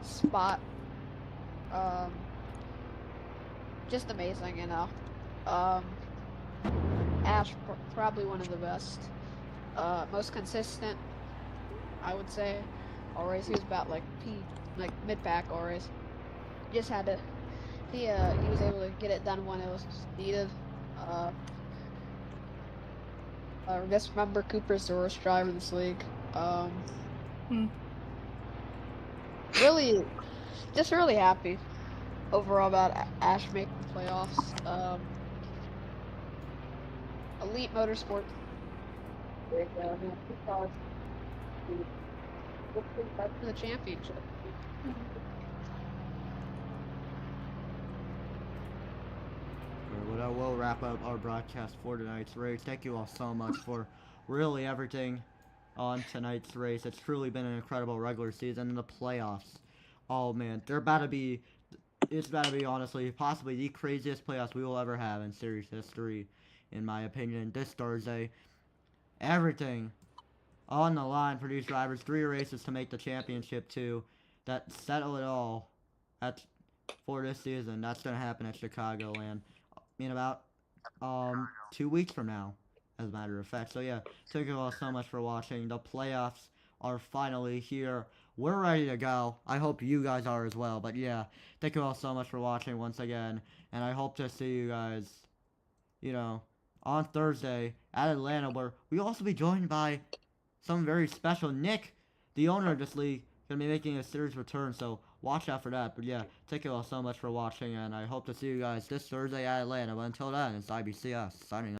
spot. Just amazing, you know. Ash probably one of the best, most consistent, I would say. Always he was about like mid pack always. Just had to. He was able to get it done when it was needed. Just remember Cooper's the worst driver in this league. Really, just really happy overall about Ash making the playoffs. Elite Motorsport. For the championship. Well, that will wrap up our broadcast for tonight's race. Thank you all so much for really everything on tonight's race. It's truly been an incredible regular season and the playoffs. Oh man, it's about to be honestly possibly the craziest playoffs we will ever have in series history, in my opinion. This Thursday, everything on the line for these drivers. 3 races to make the championship too. That settle it all for this season. That's gonna happen at Chicagoland in about 2 weeks from now, as a matter of fact. So yeah, thank you all so much for watching. The playoffs are finally here. We're ready to go. I hope you guys are as well. But yeah, thank you all so much for watching once again, and I hope to see you guys, you know, on Thursday at Atlanta, where we'll also be joined by some very special. Nick, the owner of this league, gonna be making a series return, so watch out for that. But yeah, thank you all so much for watching, and I hope to see you guys this Thursday at Atlanta. But until then, it's IBCS signing off.